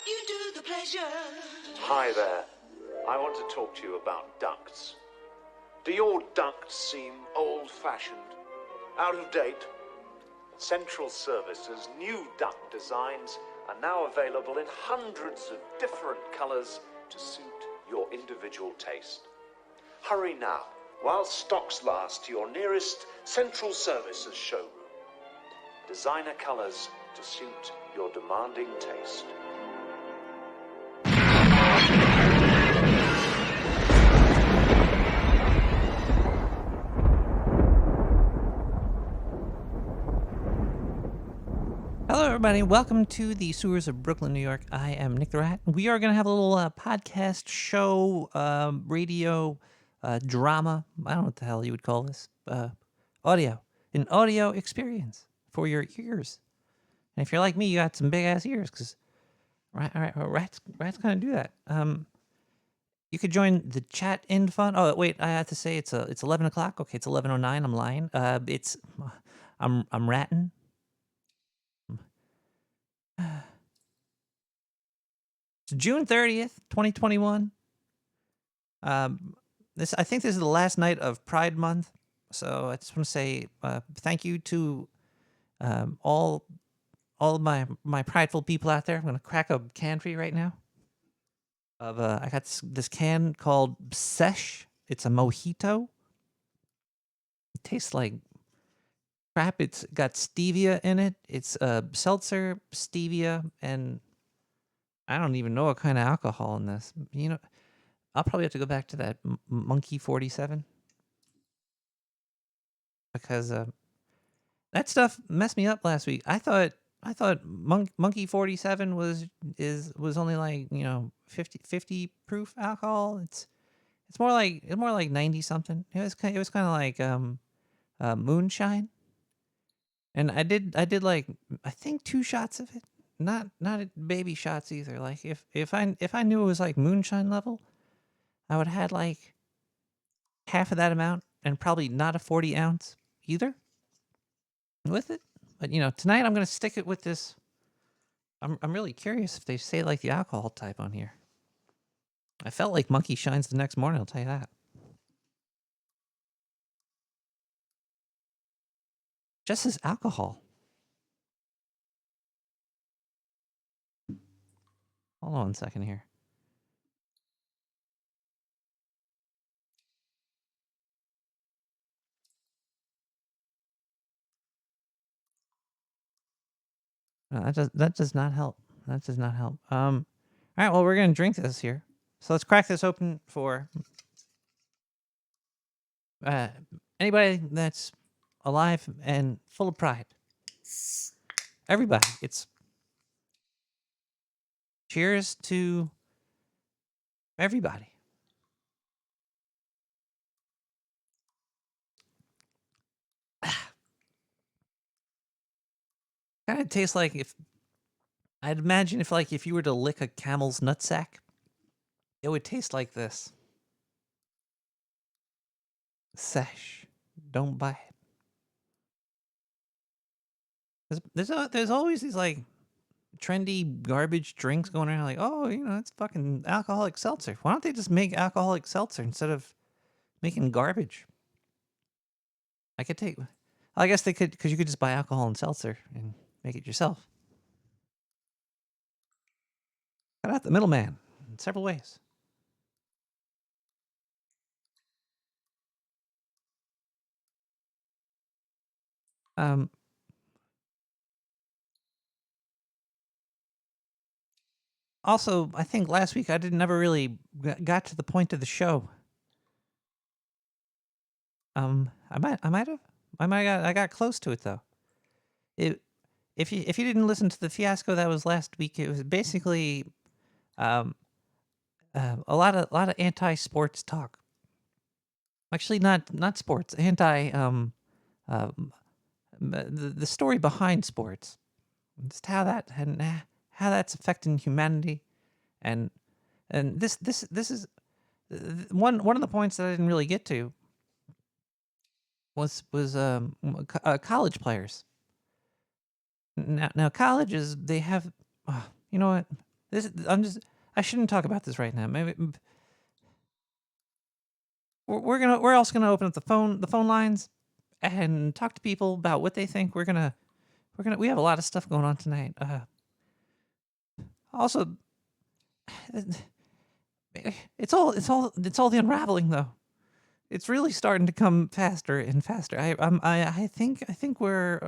You do the pleasure. Hi there. I want to talk to you about ducts. Do your ducts seem old-fashioned, out of date? Central Services' new duct designs are now available in hundreds of different colors to suit your individual taste. Hurry now, while stocks last, to your nearest Central Services showroom. Designer colors to suit your demanding taste. Hello, everybody. Welcome to the sewers of Brooklyn, New York. I am Nick the Rat. We are going to have a little podcast show, radio, drama. I don't know what the hell you would call this. Audio. An audio experience for your ears. And if you're like me, you got some big ass ears because rats kind of do that. You could join the chat in fun. Oh wait, I have to say it's 11 o'clock. Okay, it's 11:09. I'm lying. I'm ratting. It's June 30th, 2021. I think this is the last night of Pride Month, so I just want to say thank you to all of my prideful people out there. I'm gonna crack a can for you right now. I got this can called Sesh. It's a mojito. It tastes like crap. It's got stevia in it. It's seltzer, stevia, and I don't even know what kind of alcohol in this. You know, I'll probably have to go back to that Monkey 47 because that stuff messed me up last week. I thought Monkey 47 was only like 50 proof alcohol. It's more like 90 something. It was kind of like moonshine, and I did like I think 2 shots of it. Not baby shots either. Like if I knew it was like moonshine level, I would have had like half of that amount and probably not a 40 ounce either with it. But tonight I'm gonna stick it with this. I'm really curious if they say like the alcohol type on here. I felt like monkey shines the next morning. I'll tell you that. Just as alcohol. Hold on a second here. No, that does not help. That does not help. All right. Well, we're gonna drink this here. So let's crack this open for anybody that's alive and full of pride. Everybody. It's cheers to everybody. Kind of tastes like I'd imagine if you were to lick a camel's nutsack, it would taste like this. Sesh. Don't buy it. There's always these like trendy garbage drinks going around like, oh, it's fucking alcoholic seltzer. Why don't they just make alcoholic seltzer instead of making garbage? I guess they could, because you could just buy alcohol and seltzer and make it yourself. Cut out the middleman in several ways. Also, I think last week I never really got to the point of the show. I got close to it though. If you didn't listen to the fiasco that was last week, it was basically a lot of anti-sports talk. Actually, not sports. The story behind sports, just how that's affecting humanity, and this is one of the points that I didn't really get to was college players. Now colleges, they have, you know what? I shouldn't talk about this right now. Maybe we're also gonna open up the phone lines and talk to people about what they think. We have a lot of stuff going on tonight. Also, it's all the unraveling though. It's really starting to come faster and faster. I think we're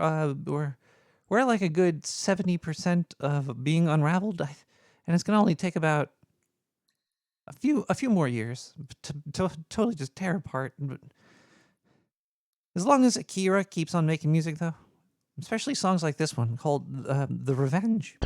at like a good 70% of being unraveled, and it's gonna only take about a few more years to totally just tear apart. But as long as Akira keeps on making music, though, especially songs like this one called "The Revenge."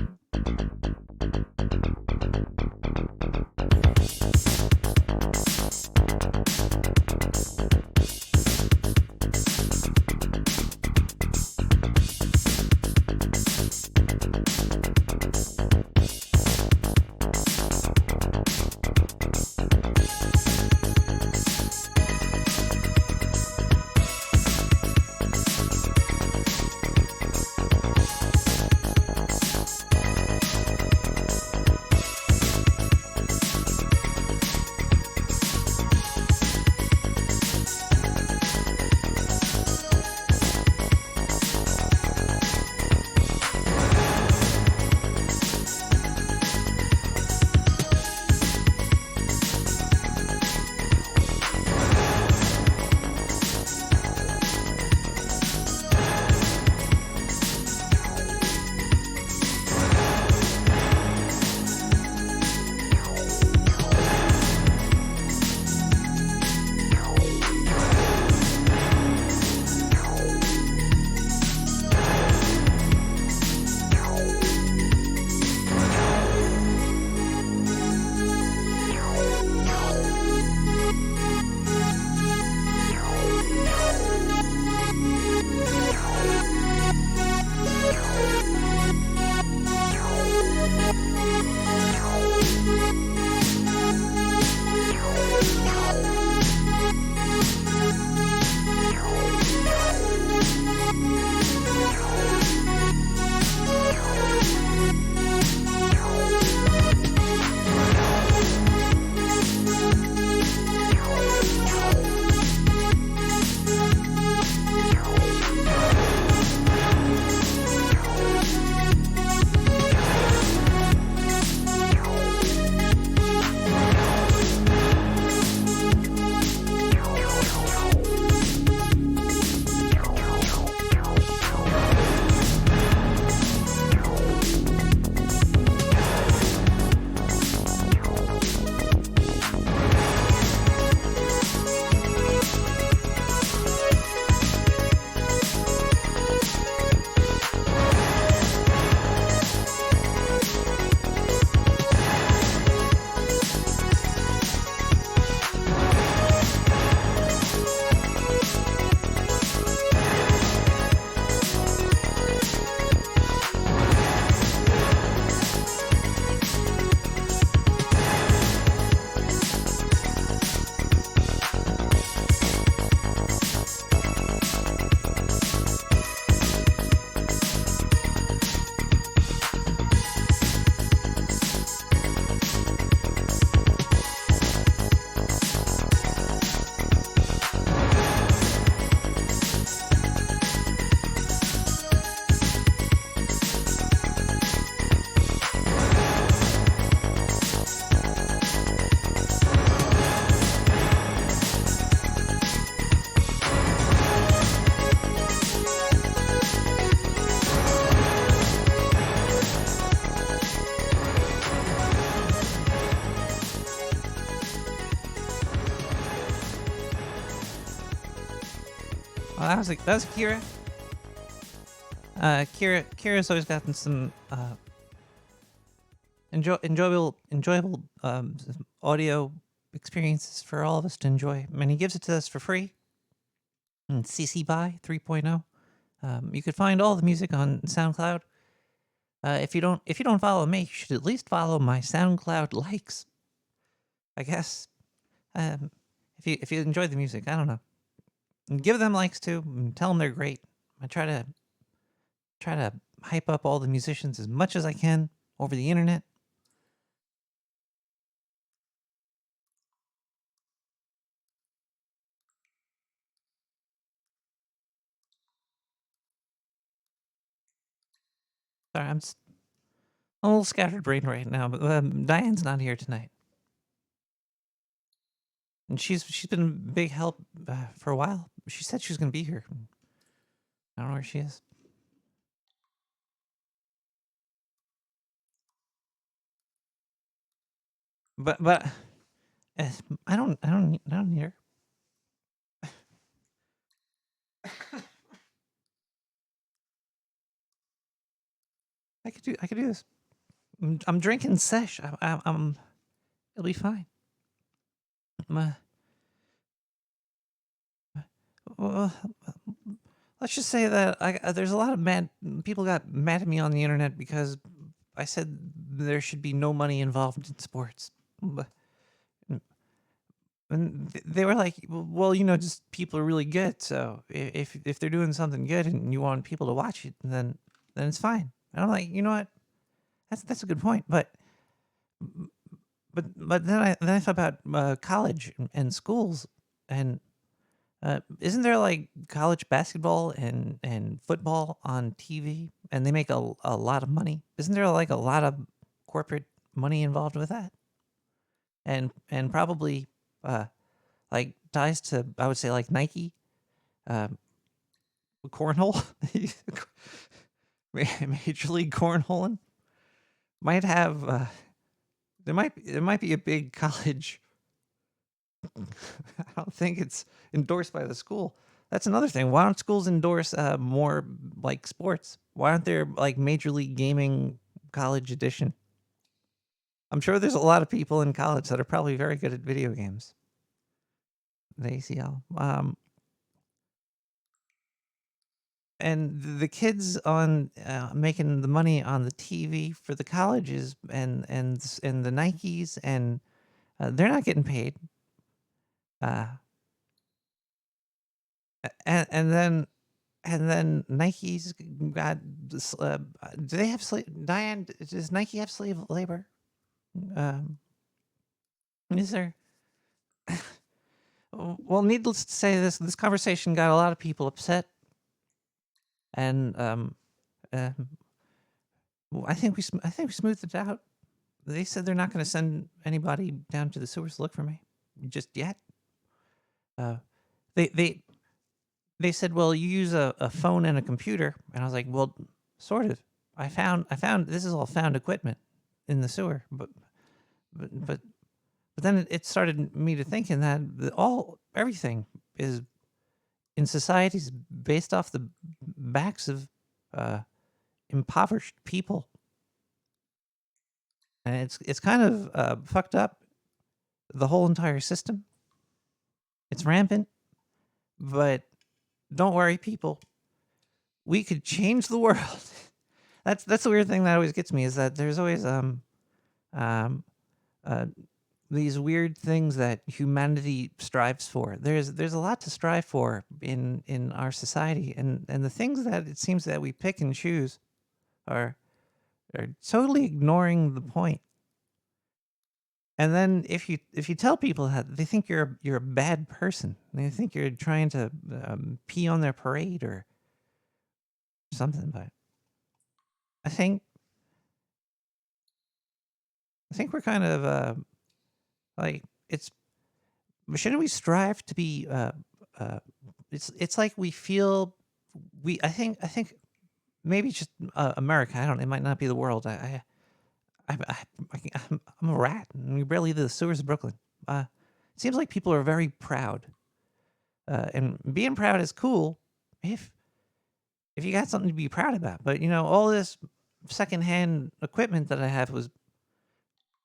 Well, that was Kira. Kira's always gotten some enjoyable audio experiences for all of us to enjoy. And he gives it to us for free. And CC BY 3.0. You could find all the music on SoundCloud. If you don't follow me, you should at least follow my SoundCloud likes. I guess. If you enjoy the music, I don't know. And give them likes too. And tell them they're great. I try to hype up all the musicians as much as I can over the internet. Sorry, I'm a little scattered brain right now, but Diane's not here tonight, and she's been a big help for a while. She said she was going to be here. I don't know where she is. But I don't need her. I could do this. I'm drinking sesh. It'll be fine. Uh, well, let's just say that there's a lot of mad people got mad at me on the internet because I said there should be no money involved in sports. And they were like, "Well, just people are really good. So if they're doing something good and you want people to watch it, then it's fine." And I'm like, you know what? That's a good point. But then I thought about college and schools, and isn't there like college basketball and football on TV, and they make a lot of money? Isn't there like a lot of corporate money involved with that? And probably uh, like ties to, I would say, like Nike, uh, cornhole, Major League Cornholing might have. There might be a big college. I don't think it's endorsed by the school. That's another thing. Why don't schools endorse more like sports? Why aren't there like Major League Gaming College Edition? I'm sure there's a lot of people in college that are probably very good at video games. The ACL. And the kids on making the money on the TV for the colleges and the Nikes, and they're not getting paid. Uh, and then Nike's got this. Do they have slave? Diane, does Nike have slave labor? Um, is there? Well, needless to say, this conversation got a lot of people upset, and uh, I think we smoothed it out. They said they're not going to send anybody down to the sewers to look for me just yet. Uh, they they they said, "Well, you use a phone and a computer," and I was like, "Well, sort of. I found this is all found equipment in the sewer, but then it started me to thinking that everything is in societies based off the backs of uh, impoverished people, and it's kind of fucked up the whole entire system. It's rampant, but don't worry, people. We could change the world." That's the weird thing that always gets me is that there's always um uh, these weird things that humanity strives for. There's a lot to strive for in our society, and the things that it seems that we pick and choose are totally ignoring the point. And then if you tell people that, they think you're a bad person. They think you're trying to pee on their parade or something. But I think we're kind of like it's. Shouldn't we strive to be? It's like we feel we. I think maybe it's just America. I don't. It might not be the world. I'm a rat, and we barely leave the sewers of Brooklyn. It seems like people are very proud, and being proud is cool if you got something to be proud about. But all this secondhand equipment that I have was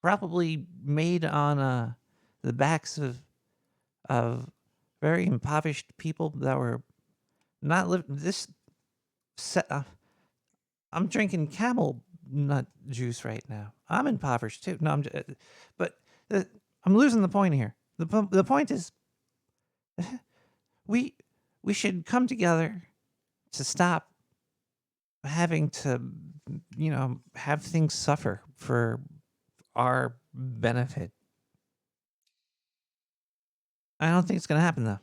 probably made on the backs of very impoverished people that were not living this. I'm drinking camel nut juice right now. I'm impoverished too. No, but I'm losing the point here. The point is, we should come together to stop having to, have things suffer for our benefit. I don't think it's going to happen though.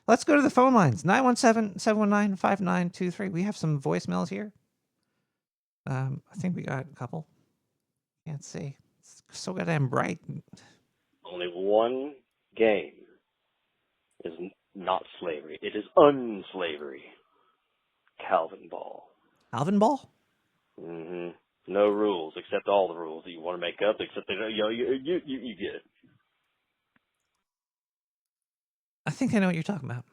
Let's go to the phone lines. 917-719-5923. We have some voicemails here. I think we got a couple. Can't see. It's so goddamn bright. Only one game is not slavery. It is unslavery. Calvin Ball. Alvin Ball? Mm-hmm. No rules, except all the rules that you want to make up, except that you get it. I think I know what you're talking about.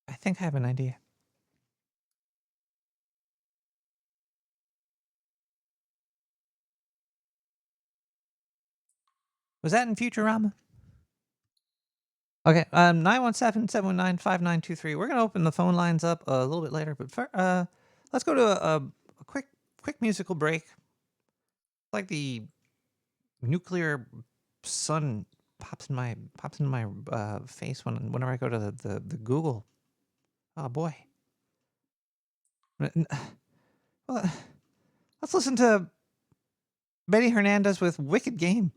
I think I have an idea. Was that in Futurama? Okay, 917-719-5923. We're gonna open the phone lines up a little bit later, but let's go to a quick musical break. Like the nuclear sun pops in my face whenever I go to the Google. Oh boy. Well, let's listen to Betty Hernandez with Wicked Game.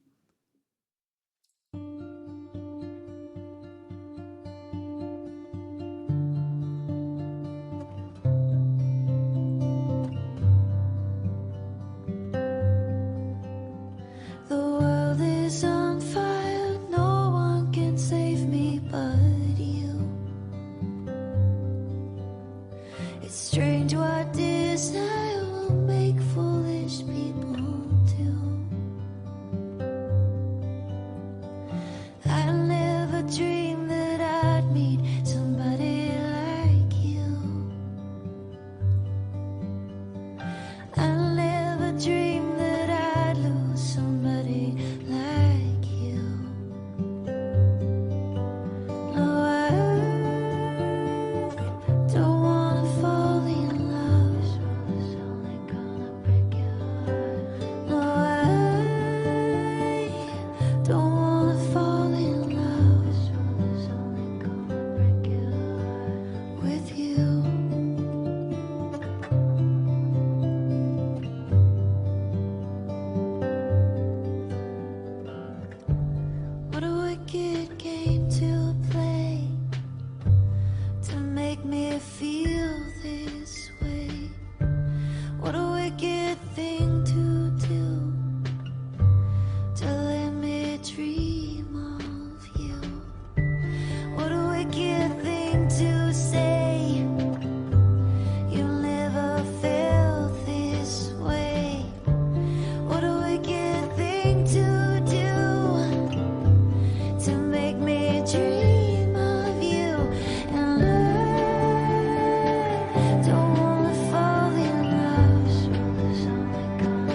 The world is on fire, no one can save me but you. It's strange what desire will make foolish people do. I never dreamed that I'd meet somebody like you. I never dreamed that I'd lose somebody like you. No, I don't wanna fall in love. It's only gonna break your heart. No, I don't wanna fall in love. It's only gonna break your heart with you. What a wicked game to play to make me feel this way. What a wicked thing to do to let me dream of you. What a wicked thing to say. You never felt this way. What a wicked thing to do to make me dream of you. And I don't wanna fall in love. So there's only gonna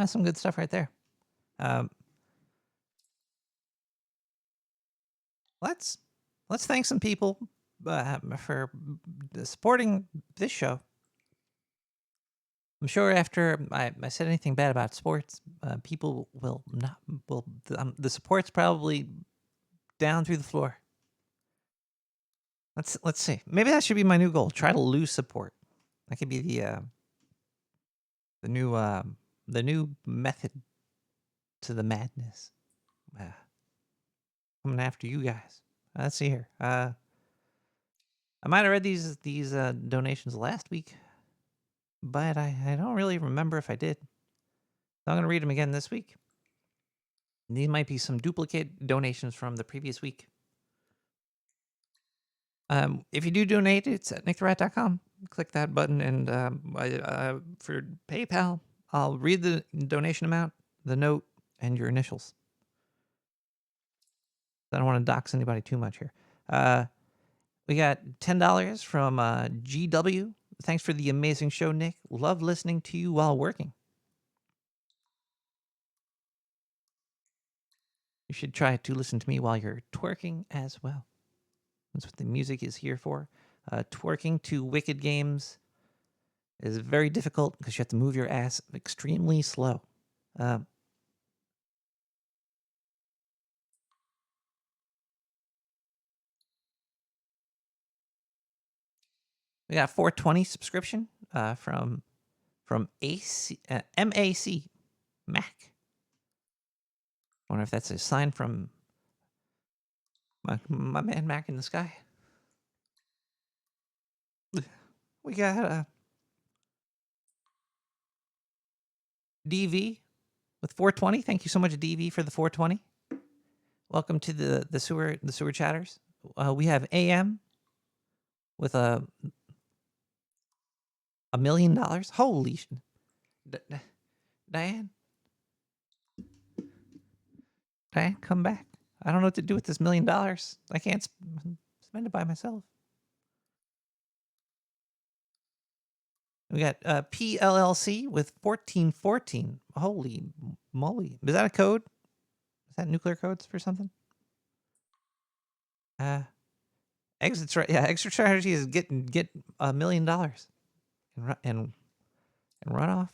That's some good stuff right there. Let's thank some people for supporting this show. I'm sure after I said anything bad about sports, people will not the support's probably down through the floor. Let's see. Maybe that should be my new goal. Try to lose support. That could be the new method to the madness. Coming after you guys. Let's see here. I might have read these donations last week, but I don't really remember if I did. So I'm going to read them again this week. These might be some duplicate donations from the previous week. If you do donate, it's at nicktherat.com. Click that button, and for PayPal, I'll read the donation amount, the note, and your initials. I don't want to dox anybody too much here. We got $10 from GW. Thanks for the amazing show, Nick. Love listening to you while working. You should try to listen to me while you're twerking as well. That's what the music is here for. Twerking to wicked games is very difficult because you have to move your ass extremely slow. We got 420 subscription from MAC Mac. I wonder if that's a sign from my man Mac in the sky. We got DV with 420. Thank you so much, DV, for the 420. Welcome to the sewer chatters. We have AM with $1 million. Holy Diane, come back. I don't know what to do with this $1 million. I can't spend it by myself. We got PLLC with 1414. Holy moly. Is that a code? Is that nuclear codes for something? Exit strategy is get $1 million and run off.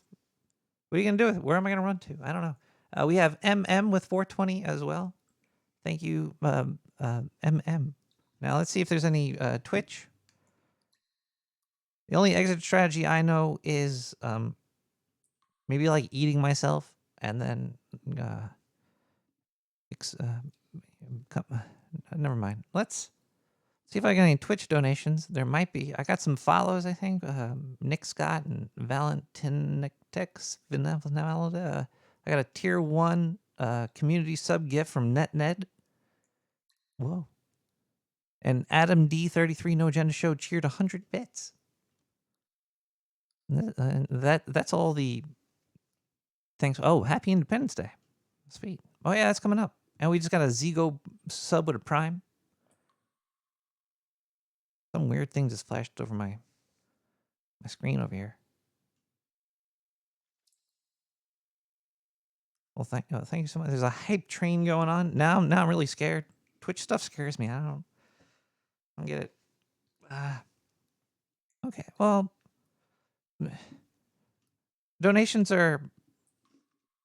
What are you gonna do with it? Where am I gonna run to? I don't know. We have MM with 420 as well. Thank you, MM. Now let's see if there's any Twitch. The only exit strategy I know is maybe like eating myself and then never mind. Let's see if I got any Twitch donations. There might be. I got some follows, I think. Nick Scott and Valentinitex Vanalda. I got a tier 1 community sub gift from NetNed. Whoa. And Adam D33 No Agenda Show cheered 100 bits. That's all the thanks. Oh, happy Independence Day. Sweet. Oh yeah, that's coming up. And we just got a Zigo sub with a Prime. Some weird thing just flashed over my screen over here. Well, thank you so much. There's a hype train going on. Now I'm really scared. Twitch stuff scares me. I don't get it. Okay. Well, donations are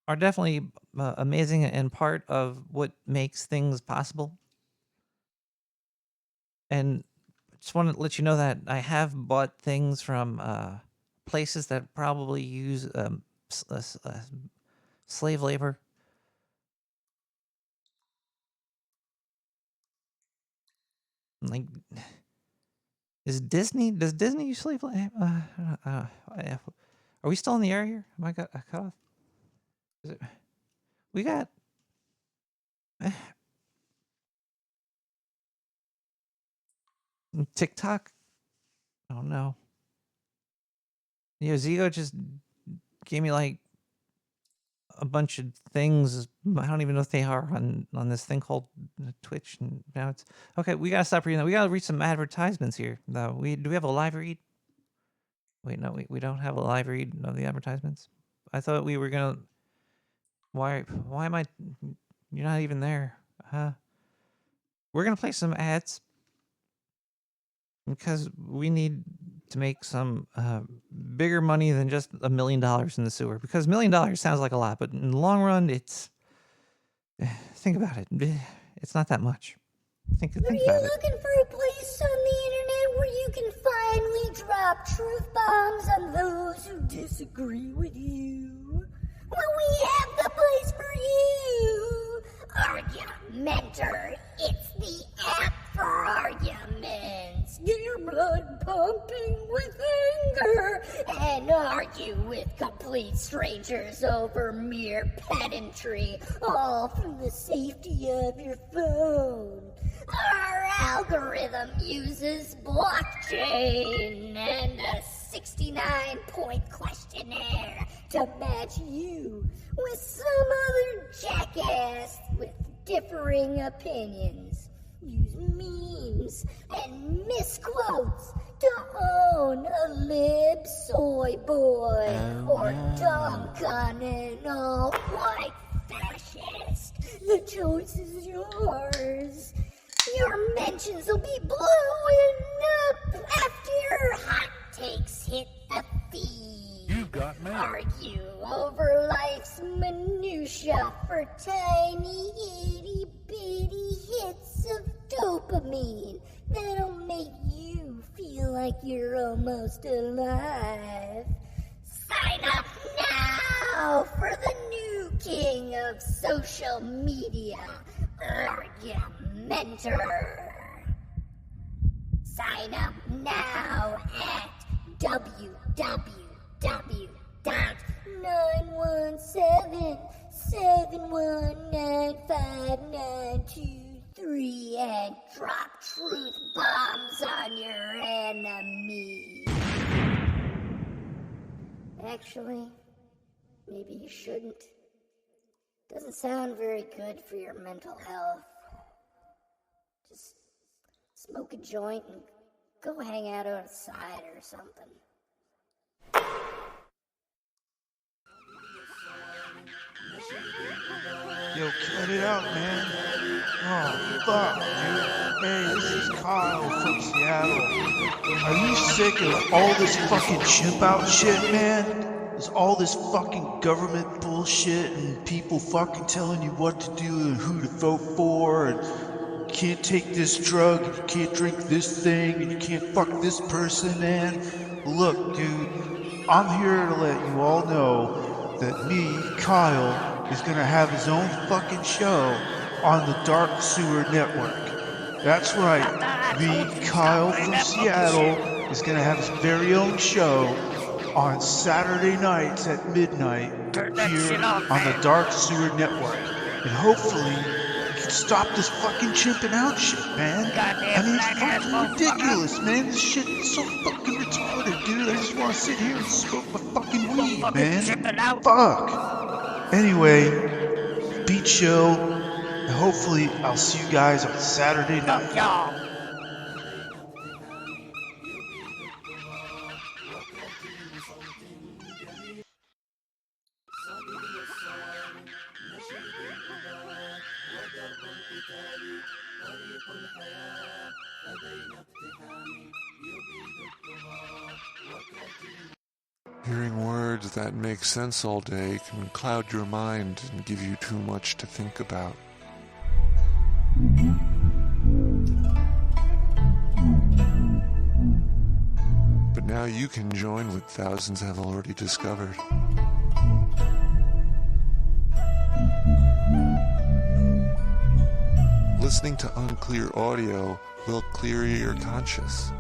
definitely amazing and part of what makes things possible. And just want to let you know that I have bought things from places that probably use slave labor. Like, does Disney use slave labor? Are we still in the air here? Am I cut off? Is it? We got. TikTok? Oh no. Yeah, Zigo just gave me like a bunch of things. I don't even know if they are on this thing called Twitch. And now it's okay. We gotta stop reading that. We gotta read some advertisements here. No, do we have a live read? Wait, no, we don't have a live read of the advertisements. I thought we were gonna. Why am I... You're not even there. We're going to play some ads because we need to make some bigger money than just $1 million in the sewer. Because $1 million sounds like a lot, but in the long run, it's... Think about it. It's not that much. Think Are about you it. looking for a place on the internet where you can finally drop truth bombs on those who disagree with you? Well, we have the place for you! Argumenter. It's the app for arguments. Get your blood pumping with anger and argue with complete strangers over mere pedantry, all from the safety of your phone. Our algorithm uses blockchain and a 69-point questionnaire to match you with some other jackass with differing opinions. Use memes and misquotes to own a lib soy boy or dunk on an alt-white fascist. The choice is yours. Your mentions will be blowing up after your hot takes hit the feed. You got me. Argue over life's minutia for tiny itty-bitty hits of dopamine that'll make you feel like you're almost alive. Sign up now for the new king of social media, Argumenter. Sign up now at www.917-7195923 and drop truth bombs on your enemies. Actually, maybe you shouldn't. Doesn't sound very good for your mental health. Just smoke a joint and go hang out outside or something. Yo, cut it out, man. Oh, fuck, dude. Hey, this is Kyle from Seattle. Are you sick of all this fucking chimp out shit, man? There's all this fucking government bullshit and people fucking telling you what to do and who to vote for and you can't take this drug and you can't drink this thing and you can't fuck this person, man. Look, dude, I'm here to let you all know that me, Kyle, is gonna have his own fucking show on the Dark Sewer Network. That's right, me, Kyle from Seattle, is gonna have his very own show on Saturday nights at midnight here on the Dark Sewer Network. And hopefully you can stop this fucking chimping out shit, man. I mean, it's fucking ridiculous, man. This shit is so fucking retarded, dude. I just want to sit here and smoke my fucking weed, man. Fuck. Anyway, be chill. And hopefully I'll see you guys on Saturday night. Hearing words that make sense all day can cloud your mind and give you too much to think about. But now you can join what thousands have already discovered. Listening to unclear audio will clear your conscience.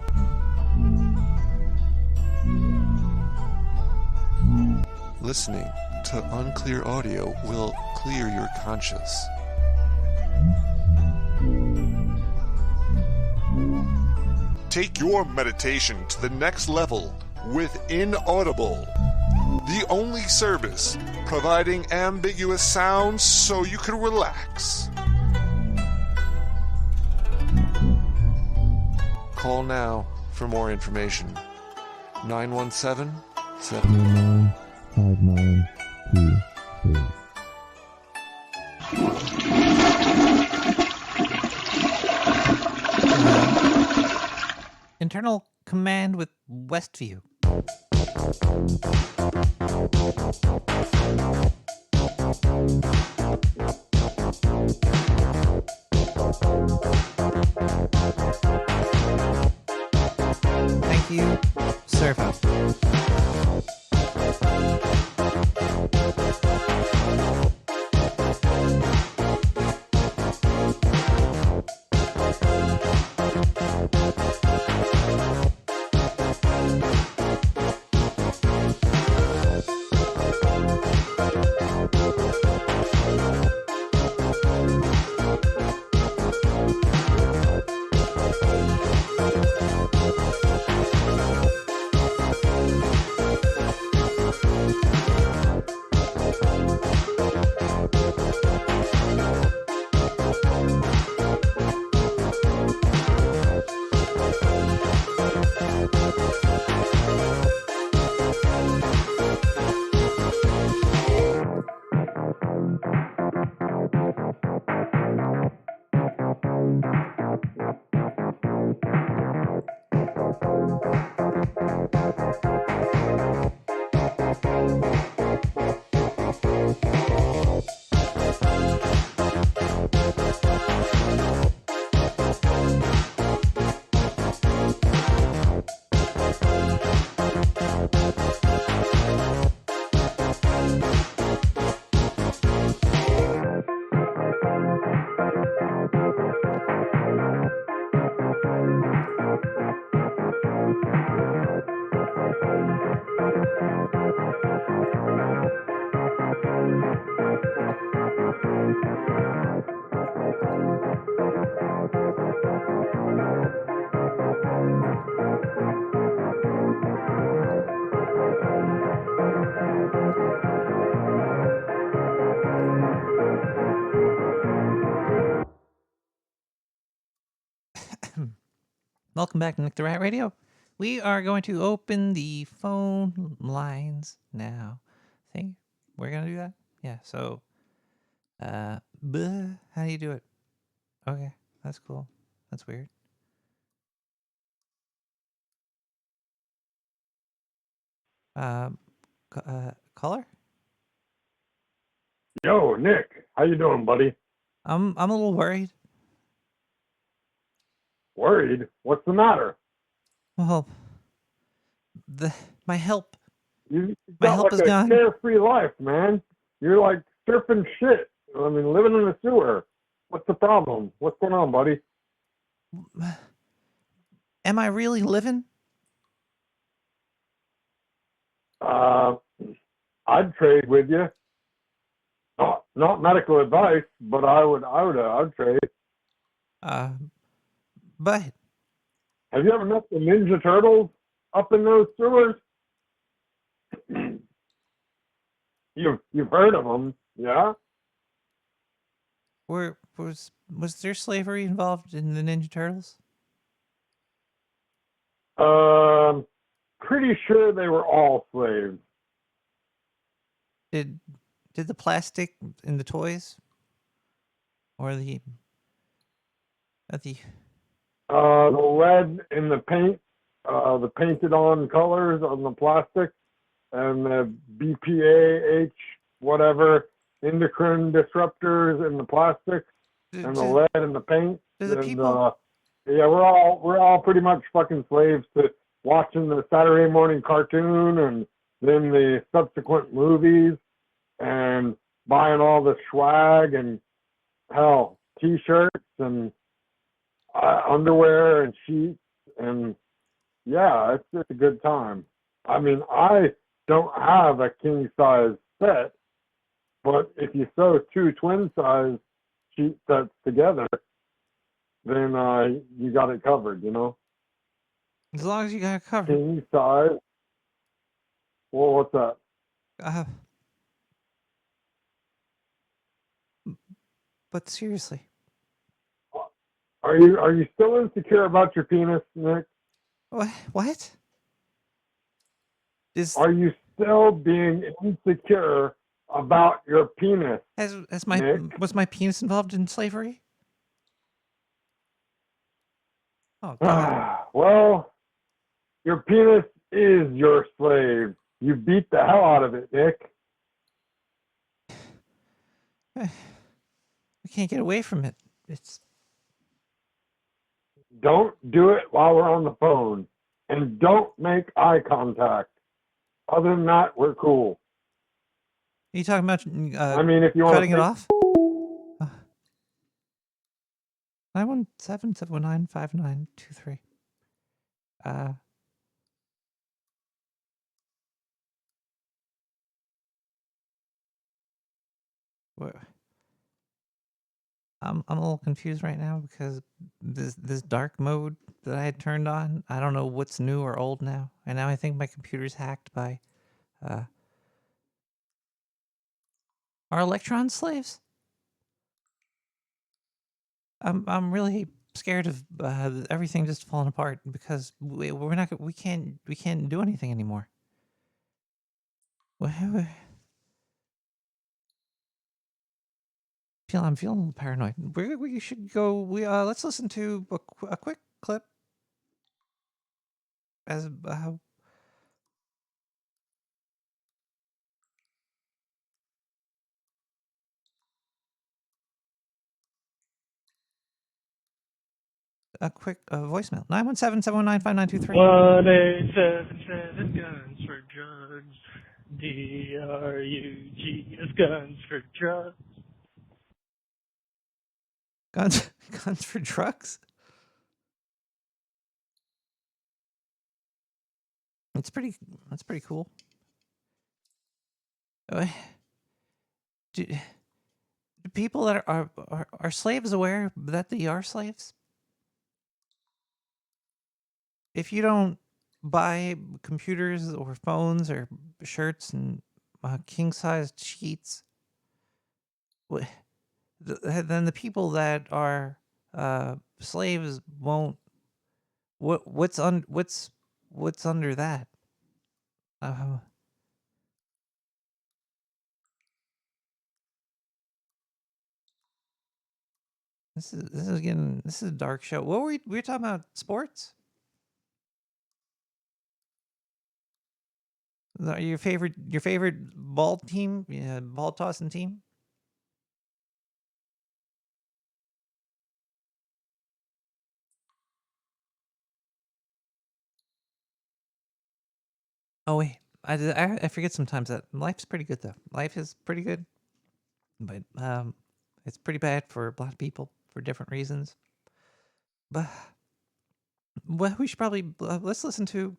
Listening to unclear audio will clear your conscience. Take your meditation to the next level with Inaudible, the only service providing ambiguous sounds so you can relax. Call now for more information. 917-719-5923. Internal command with Westview. Thank you, Servo. Welcome back to Nick the Rat Radio. We are going to open the phone lines now. Think we're gonna do that? Yeah. So, how do you do it? Okay, that's cool. That's weird. Caller? Yo, Nick, how you doing, buddy? I'm a little worried. Worried? What's the matter? Well, my help. You My got help like is a gone. carefree life, man. You're like surfing shit. I mean, living in the sewer. What's the problem? What's going on, buddy? Am I really living? I'd trade with you. Not medical advice, but I'd trade. But Have you ever met the Ninja Turtles up in those sewers? You've heard of them, yeah? was there slavery involved in the Ninja Turtles? Pretty sure they were all slaves. Did the plastic in the toys or the lead in the paint, the painted on colors on the plastic, and the BPA-H whatever endocrine disruptors in the plastic, and the lead in the paint. Yeah, we're all pretty much fucking slaves to watching the Saturday morning cartoon and then the subsequent movies and buying all the swag and hell t-shirts and underwear and sheets, and yeah, it's just a good time. I mean, I don't have a king size set, but if you sew two twin size sheet sets together, then you got it covered, you know. As long as you got it covered. King size. Well, what's that? But seriously, are you still insecure about your penis, Nick? What? Are you still being insecure about your penis. Was Nick. my penis involved in slavery? Oh God. Well, your penis is your slave. You beat the hell out of it, Nick. We can't get away from it. It's Don't do it while we're on the phone. And don't make eye contact. Other than that, we're cool. Are you talking about I mean, if you want cutting to it off? 917-719-5923. What? I'm a little confused right now because this dark mode that I had turned on, I don't know what's new or old now. And now I think my computer's hacked by are electron slaves? I'm really scared of everything just falling apart because we can't do anything anymore. I'm feeling a little paranoid. We should go. Let's listen to a quick clip as a quick voicemail. 917-719-5923. 1877 guns for drugs. DRUGS guns for drugs. Guns for drugs. That's pretty cool. Do people that are slaves aware that they are slaves? If you don't buy computers or phones or shirts and king-sized sheets, then the people that are slaves won't. What's under that? This is a dark show. What were we talking about? Sports? Your favorite ball team? Yeah, ball tossing team? Oh wait, I forget sometimes that life's pretty good though. Life is pretty good, but it's pretty bad for a lot of people for different reasons. But well, we should probably let's listen to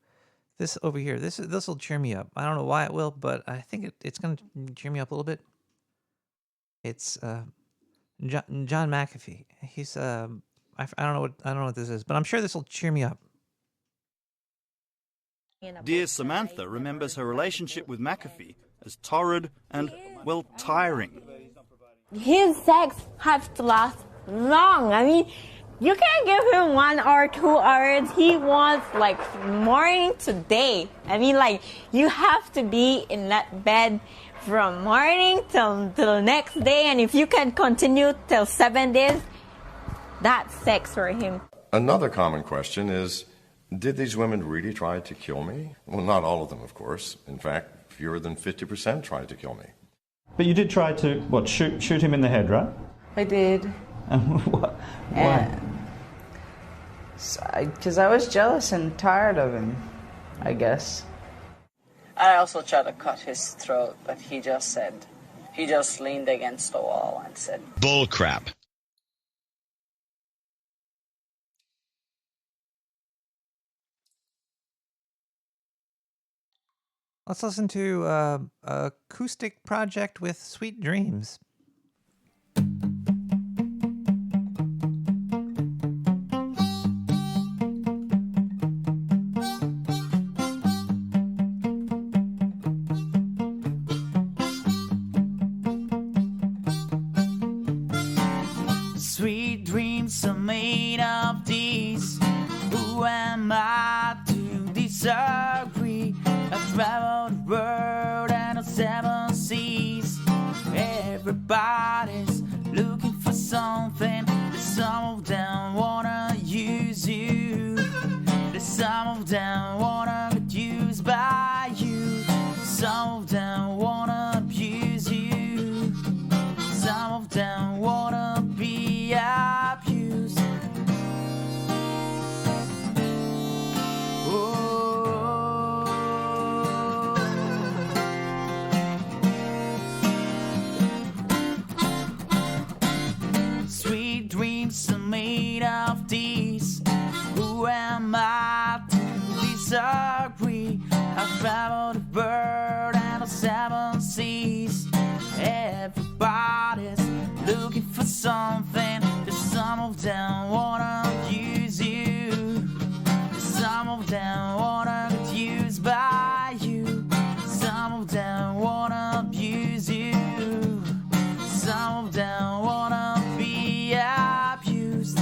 this over here. This will cheer me up. I don't know why it will, but I think it's going to cheer me up a little bit. It's John McAfee. He's I don't know what this is, but I'm sure this will cheer me up. Dear Samantha remembers her relationship with McAfee as torrid and, well, tiring. His sex has to last long. I mean, you can't give him 1 or 2 hours. He wants like morning to day. I mean, like, you have to be in that bed from morning till the next day. And if you can continue till 7 days, that's sex for him. Another common question is, did these women really try to kill me? Well, not all of them, of course. In fact, fewer than 50% tried to kill me. But you did try to, shoot him in the head, right? I did. Why? Because I was jealous and tired of him, I guess. I also tried to cut his throat, but he just leaned against the wall and said, "Bull crap." Let's listen to Acoustic Project with Sweet Dreams. Sweet dreams are made of these. Who am I to disagree? I've traveled the world and the 7 seas. Everybody's looking for something. Some of them wanna use you. Some of them wanna get used by you. Some of them wanna abuse you. Some of them wanna be abused. Sweet dreams are made of these. Who am I to disagree? I've traveled the bird and the seven seas. Everybody's looking for something. Some of them wanna use you. Some of them wanna get used by you. Some of them wanna abuse you. Some of them wanna be abused.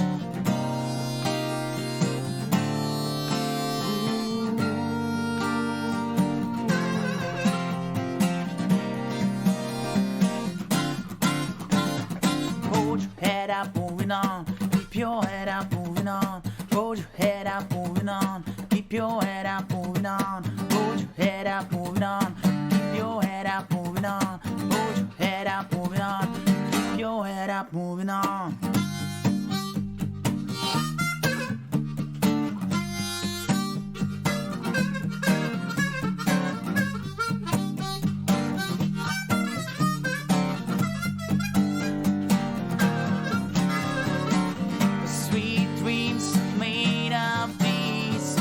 Hold your head up, moving on. Keep your head up, moving on. Hold your head up, moving on. Keep your head up, moving on. Hold your head up, moving on. Keep your head up, moving on. Hold your head up, moving on. Keep your head up, moving on. Sweet dreams are made of these.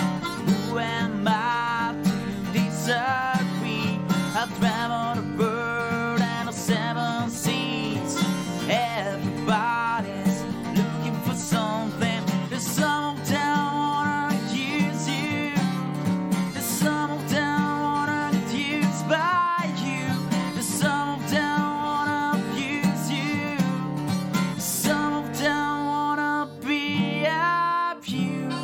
Who am I to disagree? I've traveled a bird and the seven seas. Everybody's looking for something. There's some of them wanna use you. There's some of them wanna get used by you. There's some of them wanna abuse you. Some of them wanna be abused.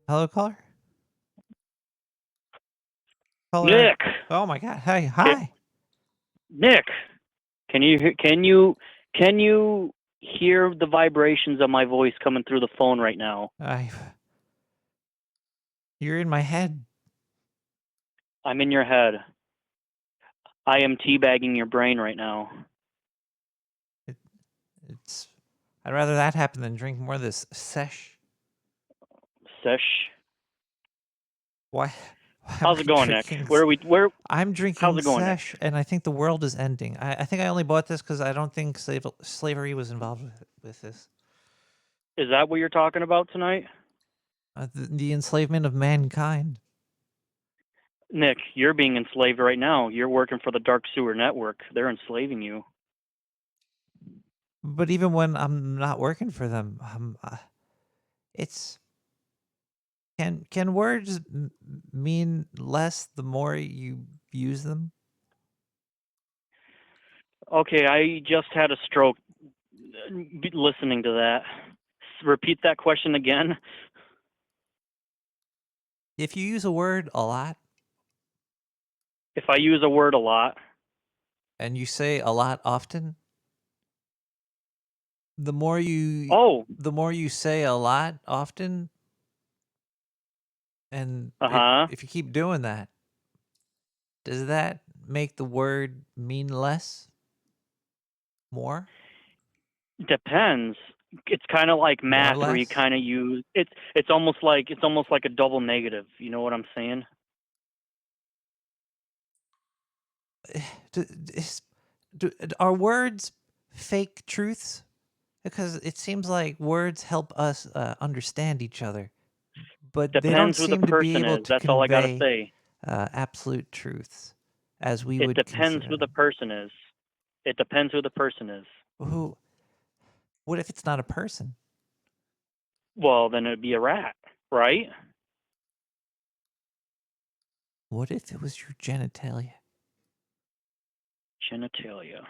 Hello, caller. Caller. Nick. Oh my God. Hey, hi. Nick, can you hear the vibrations of my voice coming through the phone right now? You're in my head. I'm in your head. I am teabagging your brain right now. It's. I'd rather that happen than drink more of this sesh. Sesh. Why? How's it going, Nick? Where? I'm drinking How's it going, Nick? sesh, and I think the world is ending. I think I only bought this because I don't think slavery was involved with this. Is that what you're talking about tonight? The enslavement of mankind. Nick, you're being enslaved right now. You're working for the Dark Sewer Network. They're enslaving you. But even when I'm not working for them, it's can words mean less the more you use them? Okay, I just had a stroke listening to that. Repeat that question again. If you use a word a lot, If I use a word a lot, and you say a lot often, the more you say a lot often, and if you keep doing that, does that make the word mean less? More? depends. It's kind of like math where you kind of use it's almost like a double negative. You know what I'm saying? Are words fake truths? Because it seems like words help us understand each other, but they don't Depends who the seem to be person able is. to That's all I gotta convey say. absolute truths, as we It would depends consider who the person is. It depends who the person is. them. What if it's not a person? Well, then it'd be a rat, right? What if it was your genitalia? Genitalia.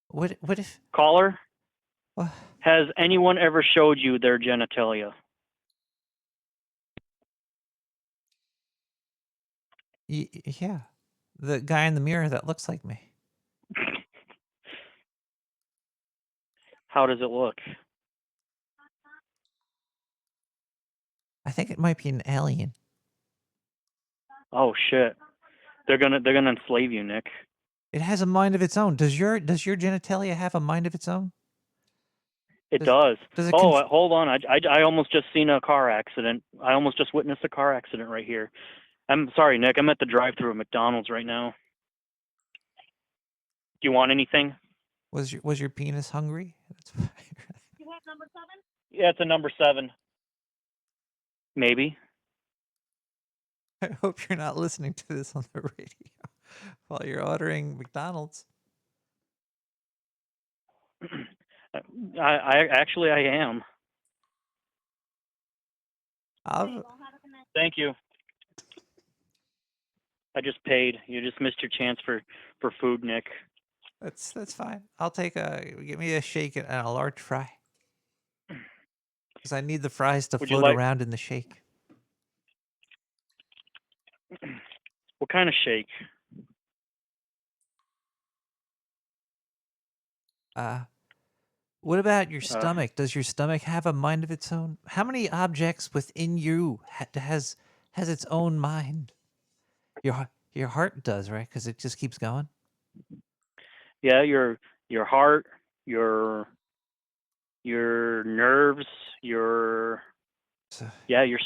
What if Caller? What? Has anyone ever showed you their genitalia? Yeah, the guy in the mirror that looks like me. How does it look? I think it might be an alien. Oh shit! They're gonna enslave you, Nick. It has a mind of its own. Does your genitalia have a mind of its own? It does. Does it? Hold on! I almost just seen a car accident. I almost just witnessed a car accident right here. I'm sorry, Nick. I'm at the drive-thru at McDonald's right now. Do you want anything? Was your penis hungry? You want number 7? Yeah, it's a number 7. Maybe. I hope you're not listening to this on the radio while you're ordering McDonald's. I actually am. Thank you. I just paid. You just missed your chance for food, Nick. That's fine. I'll take give me a shake and a large fry. Because I need the fries to float around in the shake. What kind of shake? What about your stomach? Does your stomach have a mind of its own? How many objects within you has its own mind? Your heart does, right? Because it just keeps going. Yeah, your heart, your nerves, your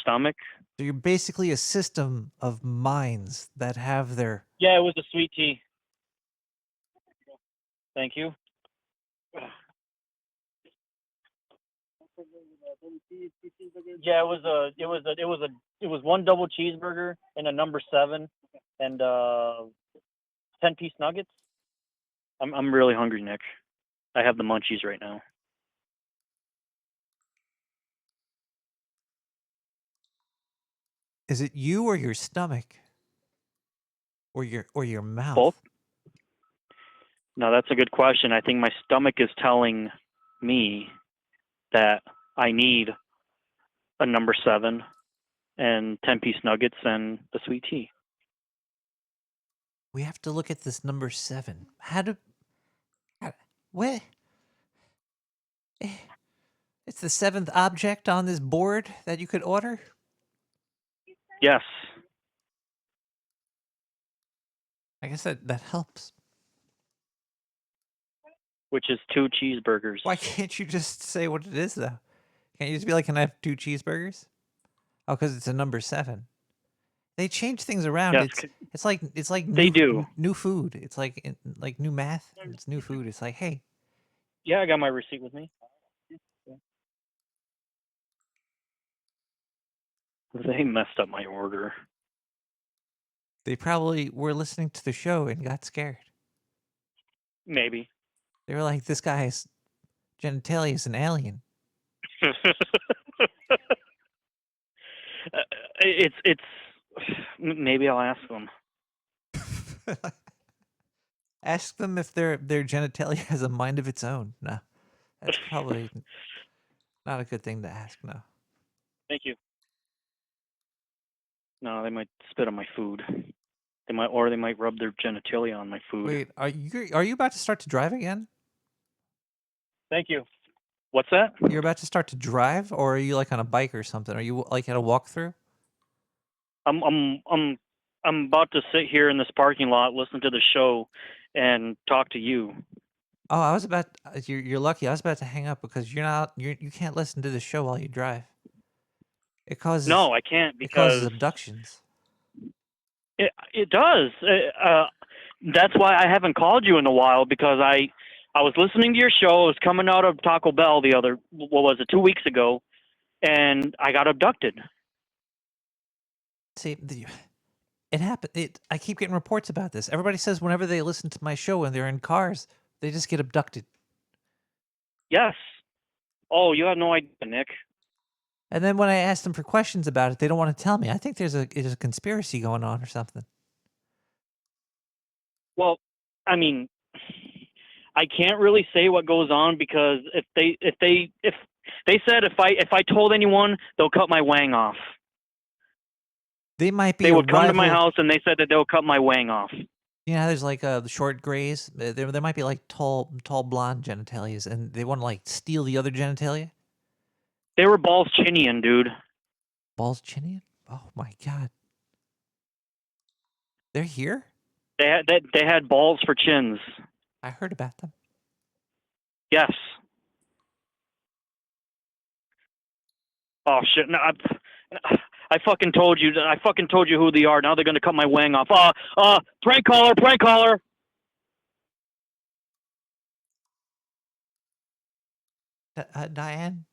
stomach. So you're basically a system of minds that have their... Yeah, it was a sweet tea. Thank you. Yeah, it was one double cheeseburger and a number 7 and 10-piece nuggets. I'm really hungry, Nick. I have the munchies right now. Is it you or your stomach? Or your mouth? Both? No, that's a good question. I think my stomach is telling me that I need a number 7 and 10-piece nuggets and the sweet tea. We have to look at this number 7. What? It's the 7th object on this board that you could order? Yes. I guess that helps. Which is 2 cheeseburgers. Why can't you just say what it is, though? Can't you just be like, can I have 2 cheeseburgers? Oh, because it's a number 7. They change things around. Yes. It's like they do new food. It's like new math. It's new food. It's like, hey. Yeah, I got my receipt with me. They messed up my order. They probably were listening to the show and got scared. Maybe. They were like, this guy's genitalia is an alien. It's maybe I'll ask them. Ask them if their genitalia has a mind of its own. No, that's probably not a good thing to ask. No. Thank you. No, they might spit on my food. They might rub their genitalia on my food. Wait, are you about to start to drive again? Thank you. What's that? You're about to start to drive, or are you like on a bike or something? Are you like at a walkthrough? I'm about to sit here in this parking lot, listen to the show, and talk to you. Oh, I was about. You're lucky. I was about to hang up because you can't listen to the show while you drive. It causes. No, I can't because it causes abductions. It does. That's why I haven't called you in a while, because I was listening to your show. I was coming out of Taco Bell 2 weeks ago, and I got abducted. See, it happened. I keep getting reports about this. Everybody says whenever they listen to my show and they're in cars, they just get abducted. Yes. Oh, you have no idea, Nick. And then when I ask them for questions about it, they don't want to tell me. I think there's a conspiracy going on or something. Well, I mean, I can't really say what goes on, because if they said if I told anyone, they'll cut my wang off. They might be. They a would come to my rival- house and they said that they'll cut my wang off. You know how there's like the short grays? There might be like tall blonde genitalias, and they want to like steal the other genitalia? They were balls chinian, dude. Balls chinian? Oh my god. They're here? They had balls for chins. I heard about them. Yes. Oh shit! No, I fucking told you. I fucking told you who they are. Now they're gonna cut my wang off. Prank caller! Prank caller! Diane?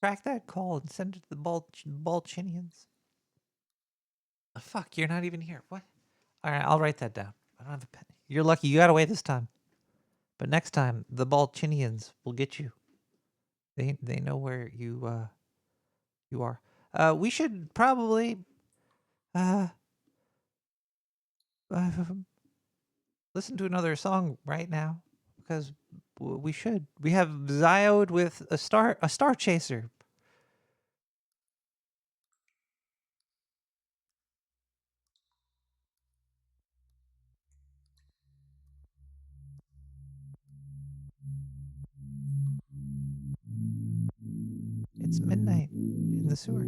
Crack that call and send it to the bald chinians. Oh, fuck, you're not even here. What? All right, I'll write that down. I don't have a pen. You're lucky. You got away this time. But next time, the bald chinians will get you. They know where you are. We should probably listen to another song right now because we should. We have Ziode with a star chaser. It's midnight in the sewer.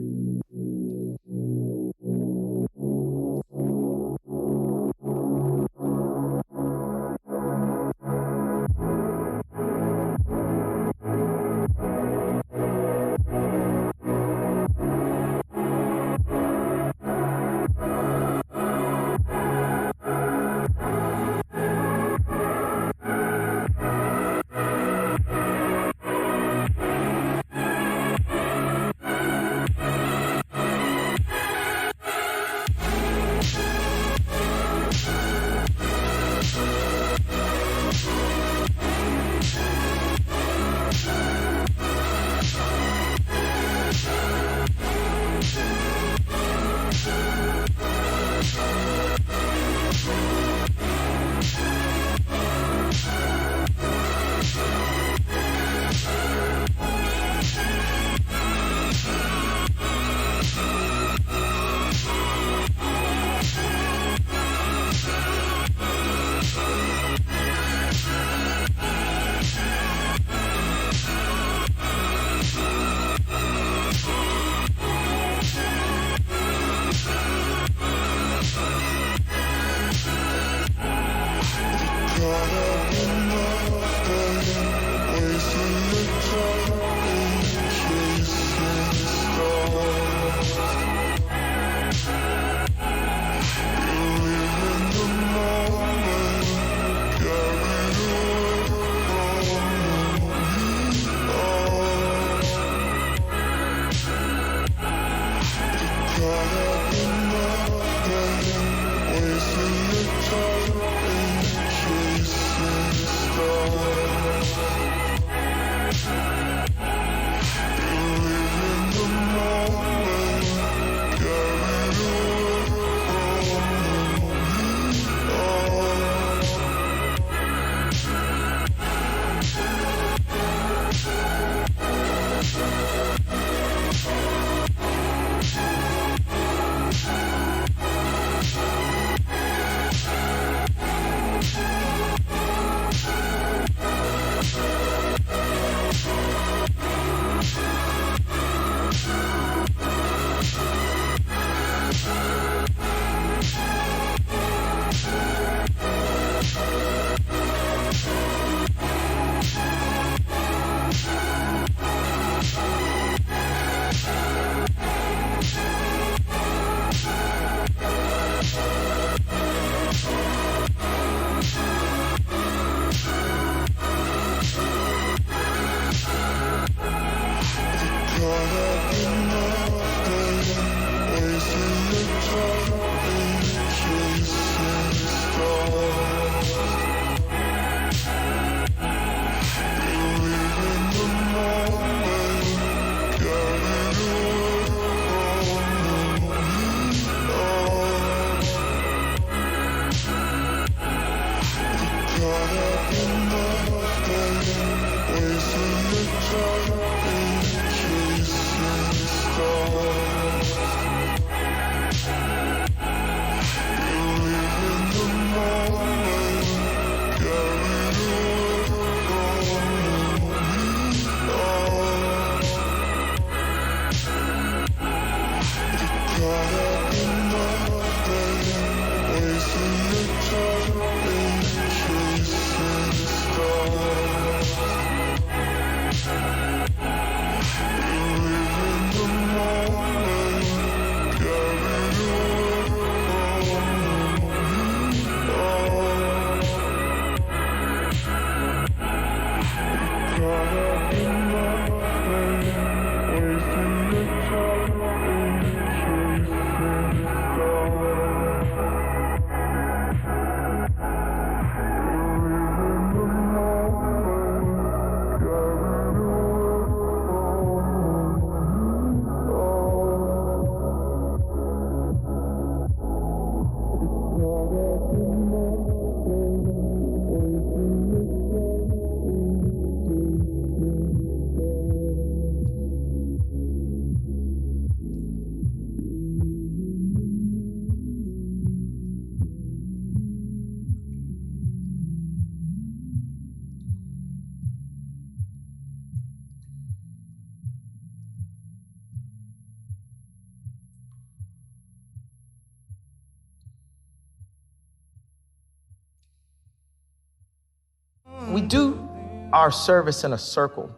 we do our service in a circle.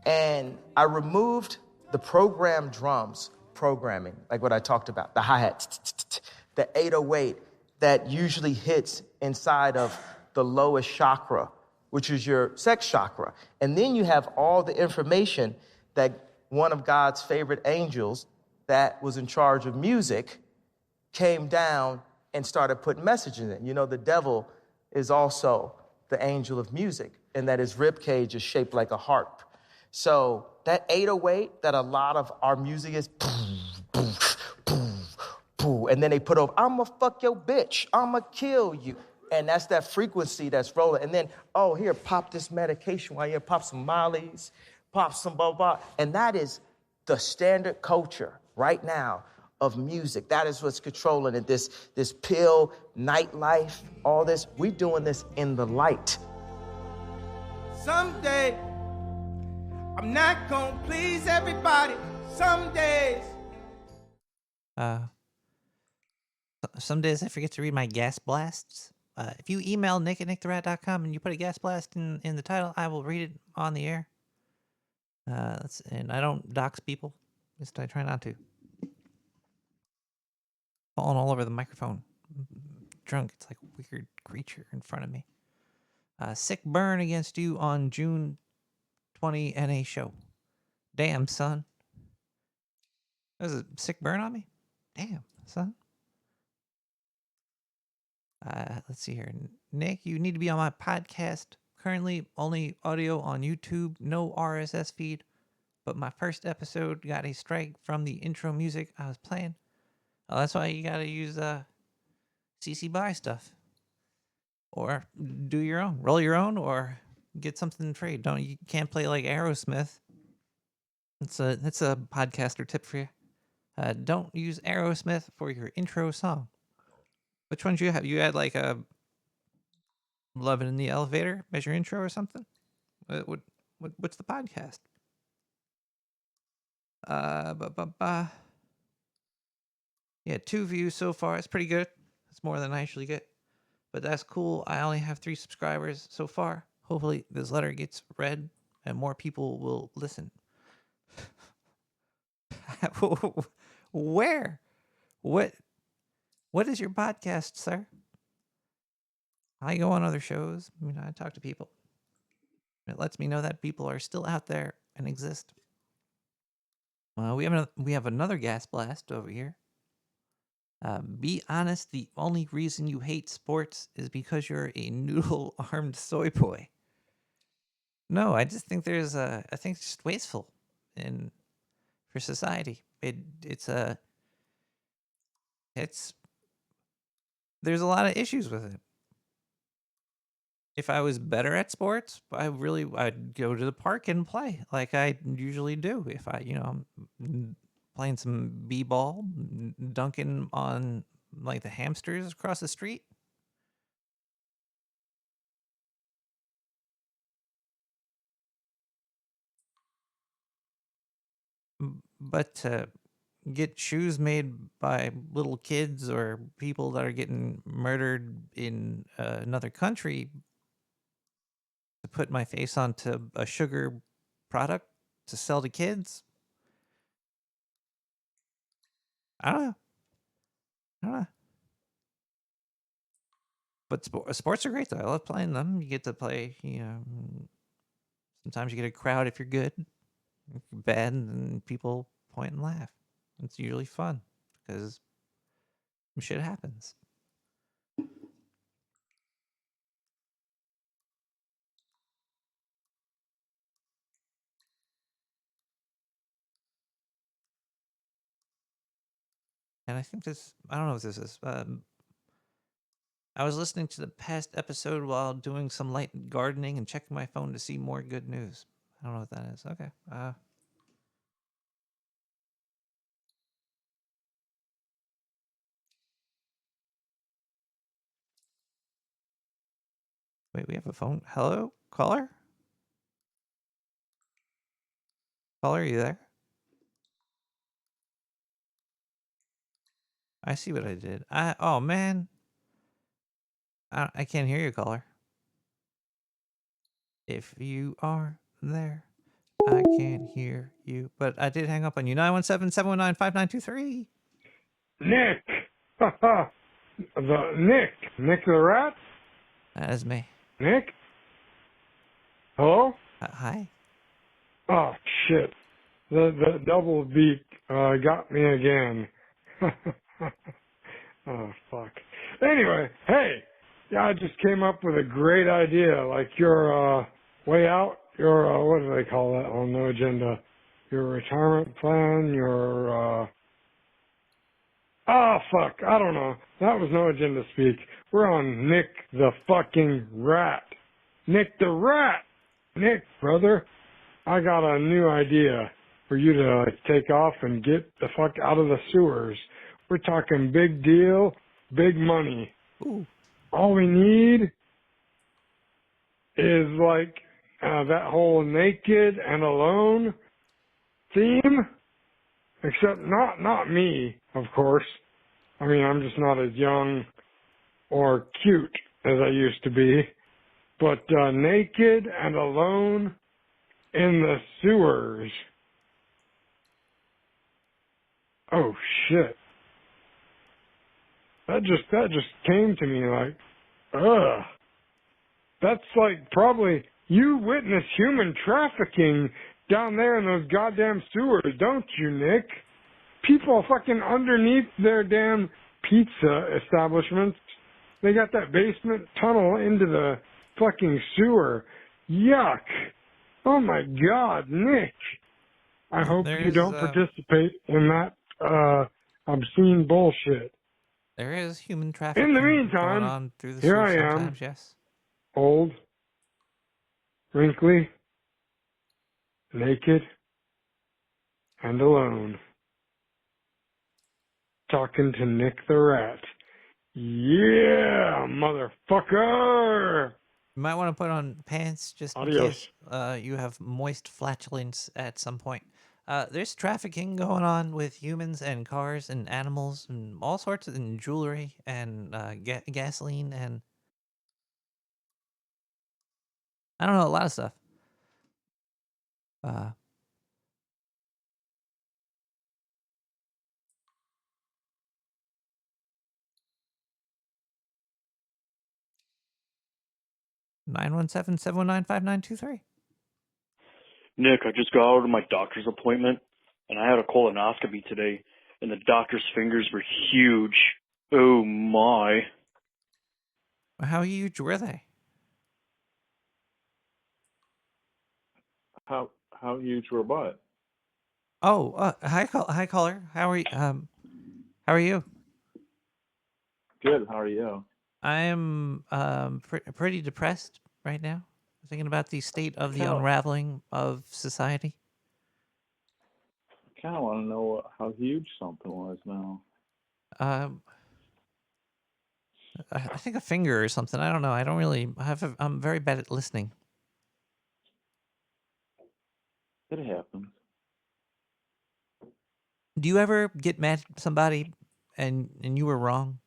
And I removed the program drums programming, like what I talked about, the hi-hat, the 808 that usually hits inside of the lowest chakra, which is your sex chakra. And then you have all the information that one of God's favorite angels that was in charge of music came down and started putting messages in. You know, the devil is also the angel of music, and that his rib cage is shaped like a harp. So that 808 that a lot of our music is, and then they put over, I'ma fuck your bitch, I'ma kill you. And that's that frequency that's rolling. And then, oh, here, pop this medication while you pop some Molly's, pop some blah, blah. And that is the standard culture right now of music. That is what's controlling it. This pill, nightlife, all this. We're doing this in the light. Someday, I'm not gonna please everybody. Some days. Some days I forget to read my gas blasts. If you email nick@nicktherat.com and you put a gas blast in the title, I will read it on the air. And I don't dox people. At least I try not to. Falling all over the microphone. Drunk. It's like a weird creature in front of me. Sick burn against you on June 20 NA show. Damn, son. That was a sick burn on me? Damn, son. Let's see here. Nick, you need to be on my podcast. Currently, only audio on YouTube, no RSS feed. But my first episode got a strike from the intro music I was playing. Oh, that's why you gotta use CC BY stuff. Or do your own. Roll your own or get something free. You can't play like Aerosmith. It's a podcaster tip for you. Don't use Aerosmith for your intro song. Which ones you have? You had like a Lovin' in the Elevator as your intro or something? What's the podcast? Yeah, 2 views so far. It's pretty good. It's more than I usually get. But that's cool. I only have 3 subscribers so far. Hopefully this letter gets read and more people will listen. Where? What is your podcast, sir? I go on other shows. I mean, I talk to people. It lets me know that people are still out there and exist. We have another gas blast over here. Be honest, the only reason you hate sports is because you're a noodle-armed soy boy. No, I just think I think it's just wasteful for society. There's a lot of issues with it. If I was better at sports, I'd go to the park and play like I usually do. If I'm playing some b-ball, dunking on like the hamsters across the street. But to get shoes made by little kids or people that are getting murdered in another country, to put my face onto a sugar product to sell to kids, I don't know. But sports are great, though. I love playing them. You get to play, sometimes you get a crowd if you're good. If you're bad, and people point and laugh. It's usually fun because shit happens. And I think I don't know if this is, I was listening to the past episode while doing some light gardening and checking my phone to see more good news. I don't know what that is. Okay. Wait, we have a phone. Hello? Caller? Caller, are you there? I see what I did. Oh, man. I can't hear you, caller. If you are there, I can't hear you. But I did hang up on you. 917-719-5923. Nick! Nick the rat? That is me. Nick? Hello? Hi. Oh, shit. The double beat got me again. Oh, fuck. Anyway, hey, yeah, I just came up with a great idea. Like your way out, your, what do they call that on No Agenda? Your retirement plan, your, fuck, I don't know. That was No Agenda speak. We're on Nick the fucking rat. Nick the rat! Nick, brother, I got a new idea for you to take off and get the fuck out of the sewers. We're talking big deal, big money. Ooh. All we need is like that whole naked and alone theme, except not me, of course. I mean, I'm just not as young or cute as I used to be, but naked and alone in the sewers. Oh shit. That just came to me like, ugh. That's like probably, you witness human trafficking down there in those goddamn sewers, don't you, Nick? People fucking underneath their damn pizza establishments, they got that basement tunnel into the fucking sewer. Yuck. Oh my God, Nick. I hope you don't participate in that obscene bullshit. There is human trafficking In the meantime, going on through the here sewers I am, sometimes, yes. old, wrinkly, naked, and alone, talking to Nick the Rat. Yeah, motherfucker! You might want to put on pants just in Adios. case you have moist flatulence at some point. There's trafficking going on with humans and cars and animals and all sorts of and jewelry and gasoline and I don't know, a lot of stuff. 917-719-5923. Nick, I just got out of my doctor's appointment, and I had a colonoscopy today, and the doctor's fingers were huge. Oh my. How huge were they? How huge were what? Oh, hi caller. How are you? How are you? Good. How are you? I am pretty depressed right now. Thinking about the state of the Kinda- unraveling of society. I kind of want to know how huge something was now. I think a finger or something. I don't know. I don't really have. I'm very bad at listening. It happens. Do you ever get mad at somebody and you were wrong?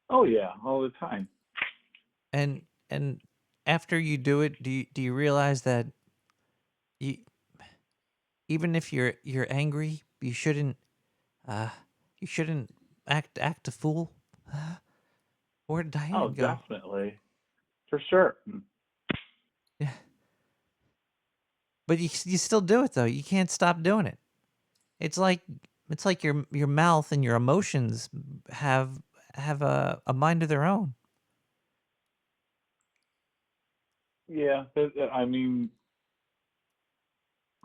Oh yeah, all the time. And after you do it, do you realize that you, even if you're angry, you shouldn't act a fool? Where did Diane Oh, go? definitely, for sure. Yeah. But you still do it though. You can't stop doing it. It's like your mouth and your emotions have a mind of their own. Yeah, I mean,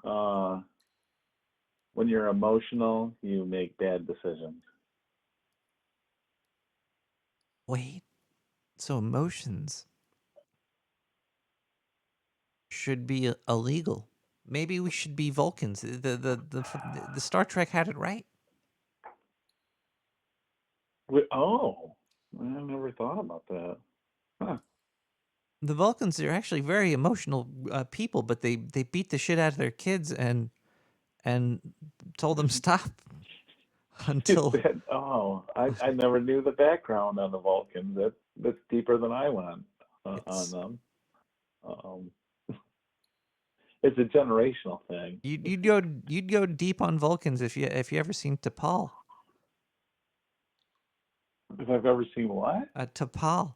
when you're emotional, you make bad decisions. Wait. So emotions should be illegal. Maybe we should be Vulcans. The Star Trek had it right. Oh, I never thought about that. Huh. The Vulcans are actually very emotional people, but they beat the shit out of their kids and told them stop. until I never knew the background on the Vulcans. That's deeper than I went on them. It's a generational thing. you'd go deep on Vulcans if you ever seen T'Pol. If I've ever seen what? T'Pol.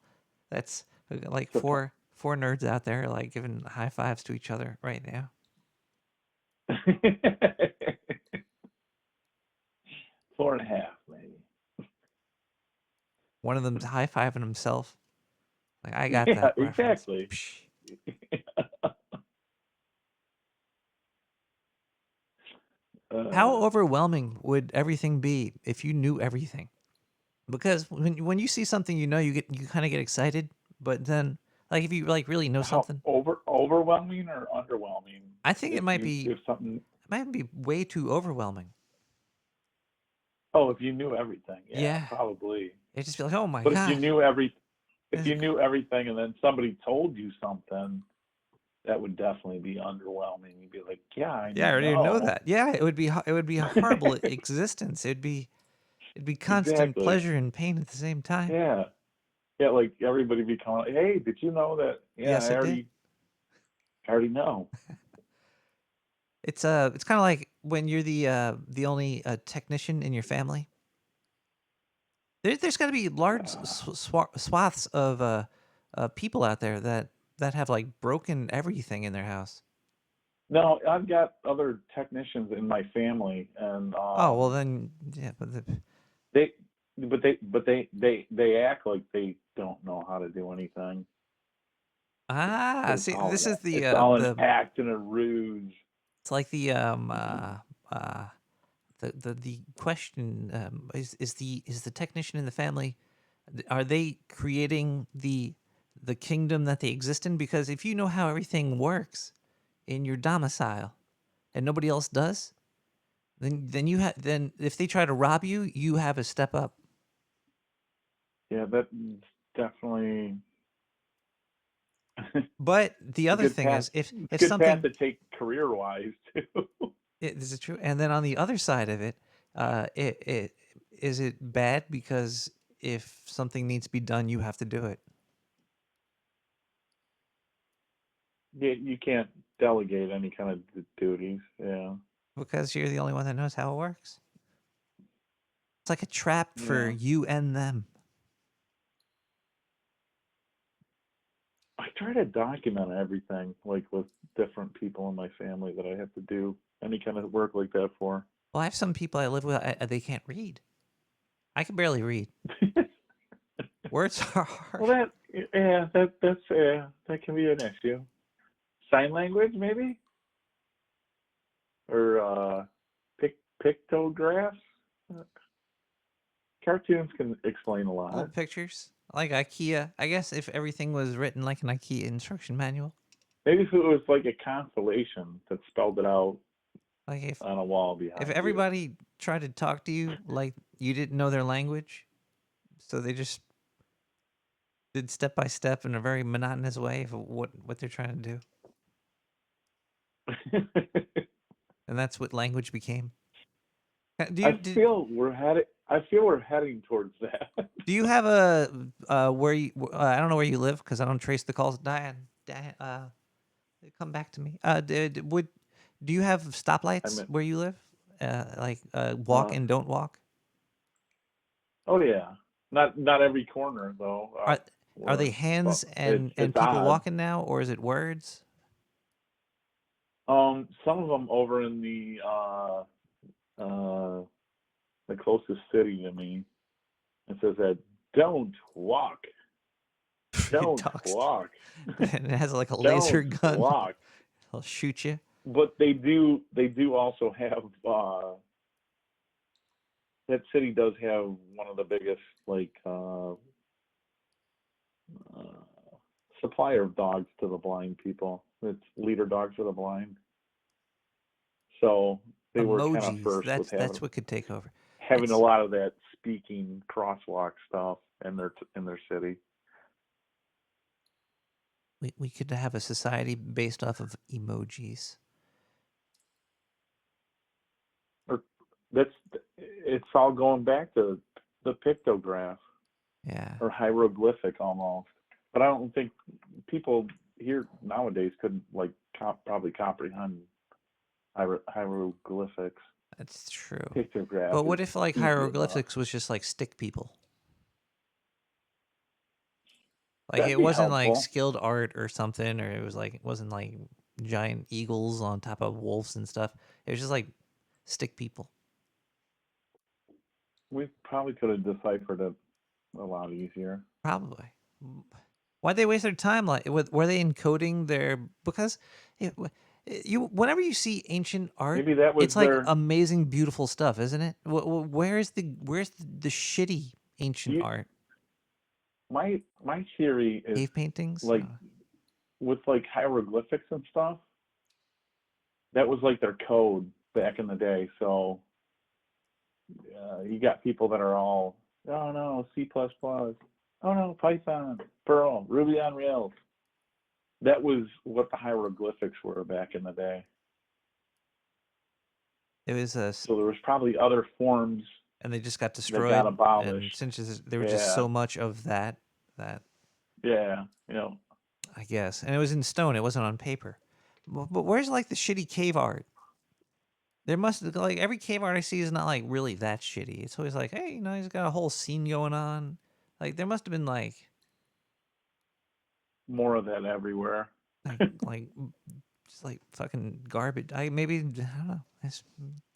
That's like four nerds out there like giving high fives to each other right now. 4.5, maybe. One of them's high fiving himself. Like I got Yeah, that reference. exactly. How overwhelming would everything be if you knew everything? Because when you see something, you kind of get excited, but then like if you like really know something, Overwhelming or underwhelming? I think it might be if something. It might be way too overwhelming. Oh, if you knew everything, Yeah. probably. It'd just be like, oh my But god. if you knew everything, and then somebody told you something, that would definitely be underwhelming. You'd be like, I already know that. Yeah, it would be a horrible existence. It'd be constant pleasure and pain at the same time. Yeah, like everybody be calling, hey, did you know that? Yeah, Yes, I already know. It's kind of like when you're the only technician in your family. There's got to be large swaths of people out there that have like broken everything in their house. No, I've got other technicians in my family, and oh well, then yeah, but they act like they don't know how to do anything. See, this is the it's all an act and a ruse. It's like the question is the technician in the family, are they creating the kingdom that they exist in? Because if you know how everything works in your domicile and nobody else does, then you have then if they try to rob you, you have a step up. Yeah, that's definitely. But the other thing is, if good something path to take career-wise too. This is true. And then on the other side of it, is it bad because if something needs to be done, you have to do it? Yeah, you can't delegate any kind of duties. Yeah. Because you're the only one that knows how it works. It's like a trap for you and them. I try to document everything, like with different people in my family that I have to do any kind of work like that for. Well, I have some people I live with, they can't read. I can barely read. Words are hard. Well, that can be an issue. Sign language, maybe? Or pictographs? Cartoons can explain a lot. Little pictures. Like IKEA. I guess if everything was written like an IKEA instruction manual. Maybe if it was like a constellation that spelled it out like on a wall behind If everybody tried to talk to you like you didn't know their language, so they just did step by step in a very monotonous way of what they're trying to do. And that's what language became. I feel we're heading towards that. Do you have a where you? I don't know where you live because I don't trace the calls. Diane, come back to me. Do you have stoplights where you live? Like walk and don't walk. Oh yeah, not every corner though. Are they hands and people odd. walking now, or is it words? Some of them over in the closest city to me. It says that don't walk. Don't walk. And it has like a laser gun. Walk. It'll shoot you. But they do also have that city does have one of the biggest supplier of dogs to the blind people. It's leader dogs for the blind. So they were kind of first with having, that's what could take over. Having a lot of that speaking crosswalk stuff in their city. We could have a society based off of emojis. it's all going back to the pictograph. Yeah. Or hieroglyphic almost. But I don't think people here nowadays could like probably comprehend hieroglyphics. That's true. Pictograph. But what is if like easy enough. hieroglyphics was just like stick people? Like That'd it be wasn't like helpful. skilled art or something, or it wasn't like giant eagles on top of wolves and stuff. It was just like stick people. We probably could have deciphered it a lot easier. Probably. Why'd they waste their time? Like, were they encoding their? Because whenever you see ancient art, Maybe that was it's like their- amazing, beautiful stuff, isn't it? Where's the shitty ancient art? My theory is Cave paintings, like with like hieroglyphics and stuff. That was like their code back in the day. So you got people that are all, oh no, C++, oh no, Python, Perl, Ruby on Rails. That was what the hieroglyphics were back in the day. It was so there was probably other forms, and they just got that destroyed. got And abolished. since there was just so much of that, Yeah, I guess, and it was in stone. It wasn't on paper. But where's like the shitty cave art? There must like every cave art I see is not like really that shitty. It's always like, hey, he's got a whole scene going on. Like there must have been like more of that everywhere. like just like fucking garbage. I don't know. It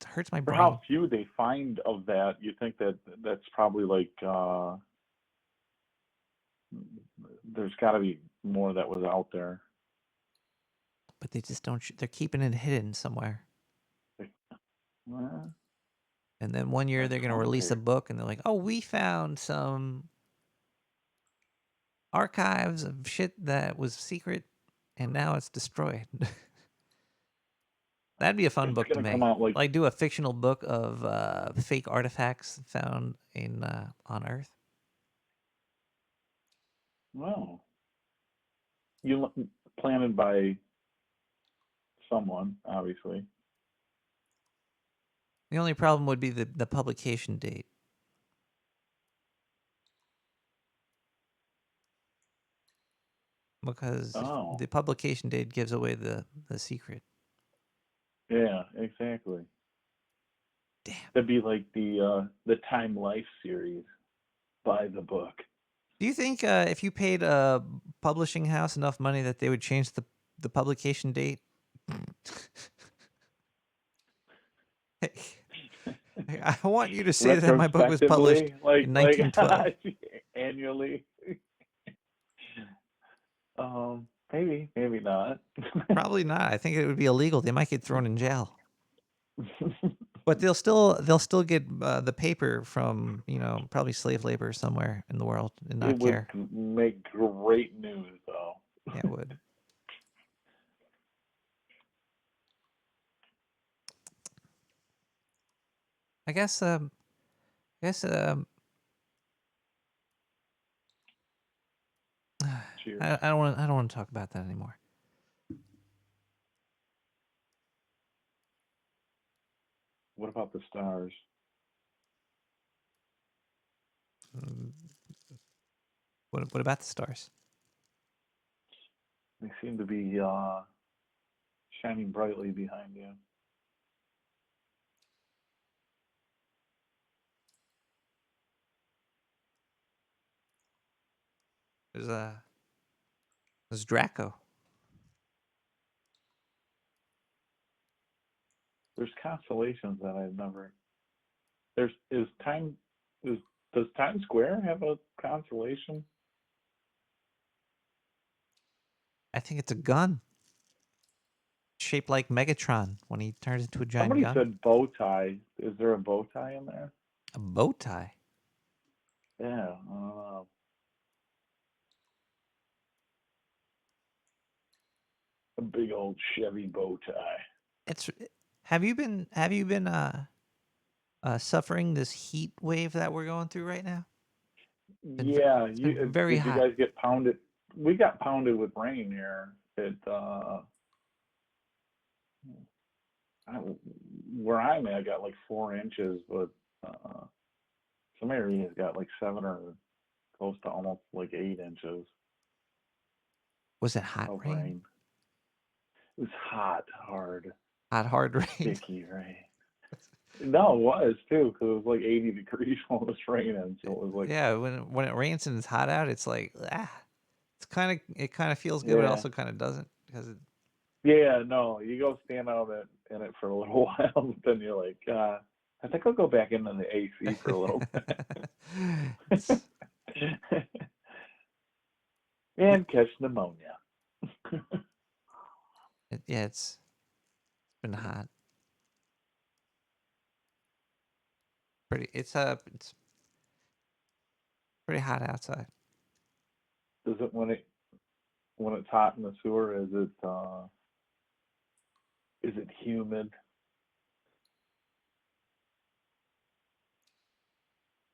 hurts my For brain. how few they find of that, you think that's probably like there's got to be more that was out there. But they just don't. They're keeping it hidden somewhere. And then one year they're going to release a book, and they're like, "Oh, we found some archives of shit that was secret, and now it's destroyed." That'd be a fun book to gonna make. come out Like do a fictional book of fake artifacts found in on Earth. Wow. Planted by someone, obviously. The only problem would be the publication date. Because the publication date gives away the secret. Yeah, exactly. Damn. That'd be like the Time Life series. Buy the book. Do you think if you paid a publishing house enough money that they would change the publication date? I want you to say that my book was published in 1912. Annually. Maybe not. Probably not. I think it would be illegal. They might get thrown in jail. But they'll still get the paper from probably slave labor somewhere in the world and not care. It would make great news, though. Yeah, it would. I guess. I don't want to talk about that anymore. What about the stars? What about the stars? They seem to be shining brightly behind you. There's Draco. There's constellations that I've never. Does Times Square have a constellation? I think it's a gun shaped like Megatron when he turns into a giant Somebody gun. said bow tie. Is there a bow tie in there? A bow tie? Yeah, I don't know. A big old Chevy bow tie. Have you been suffering this heat wave that we're going through right now? Yeah, very did hot. you guys get pounded? We got pounded with rain here. where I'm at, I got like 4 inches, but some areas got like 7 or close to almost like 8 inches Was it hot of rain? rain. It was hot, hard, Hard rain. sticky rain. No, it was too, because it was like 80 degrees when it was raining. So it was like, Yeah, when it rains and it's hot out, it's like it kind of feels good, but yeah, also kind of doesn't because yeah. No, you go stand out in it for a little while, but then you're like, I think I'll go back into the AC for a little bit. And catch pneumonia. yeah, it's been hot. It's pretty hot outside. Does it when it's hot in the sewer? Is it humid?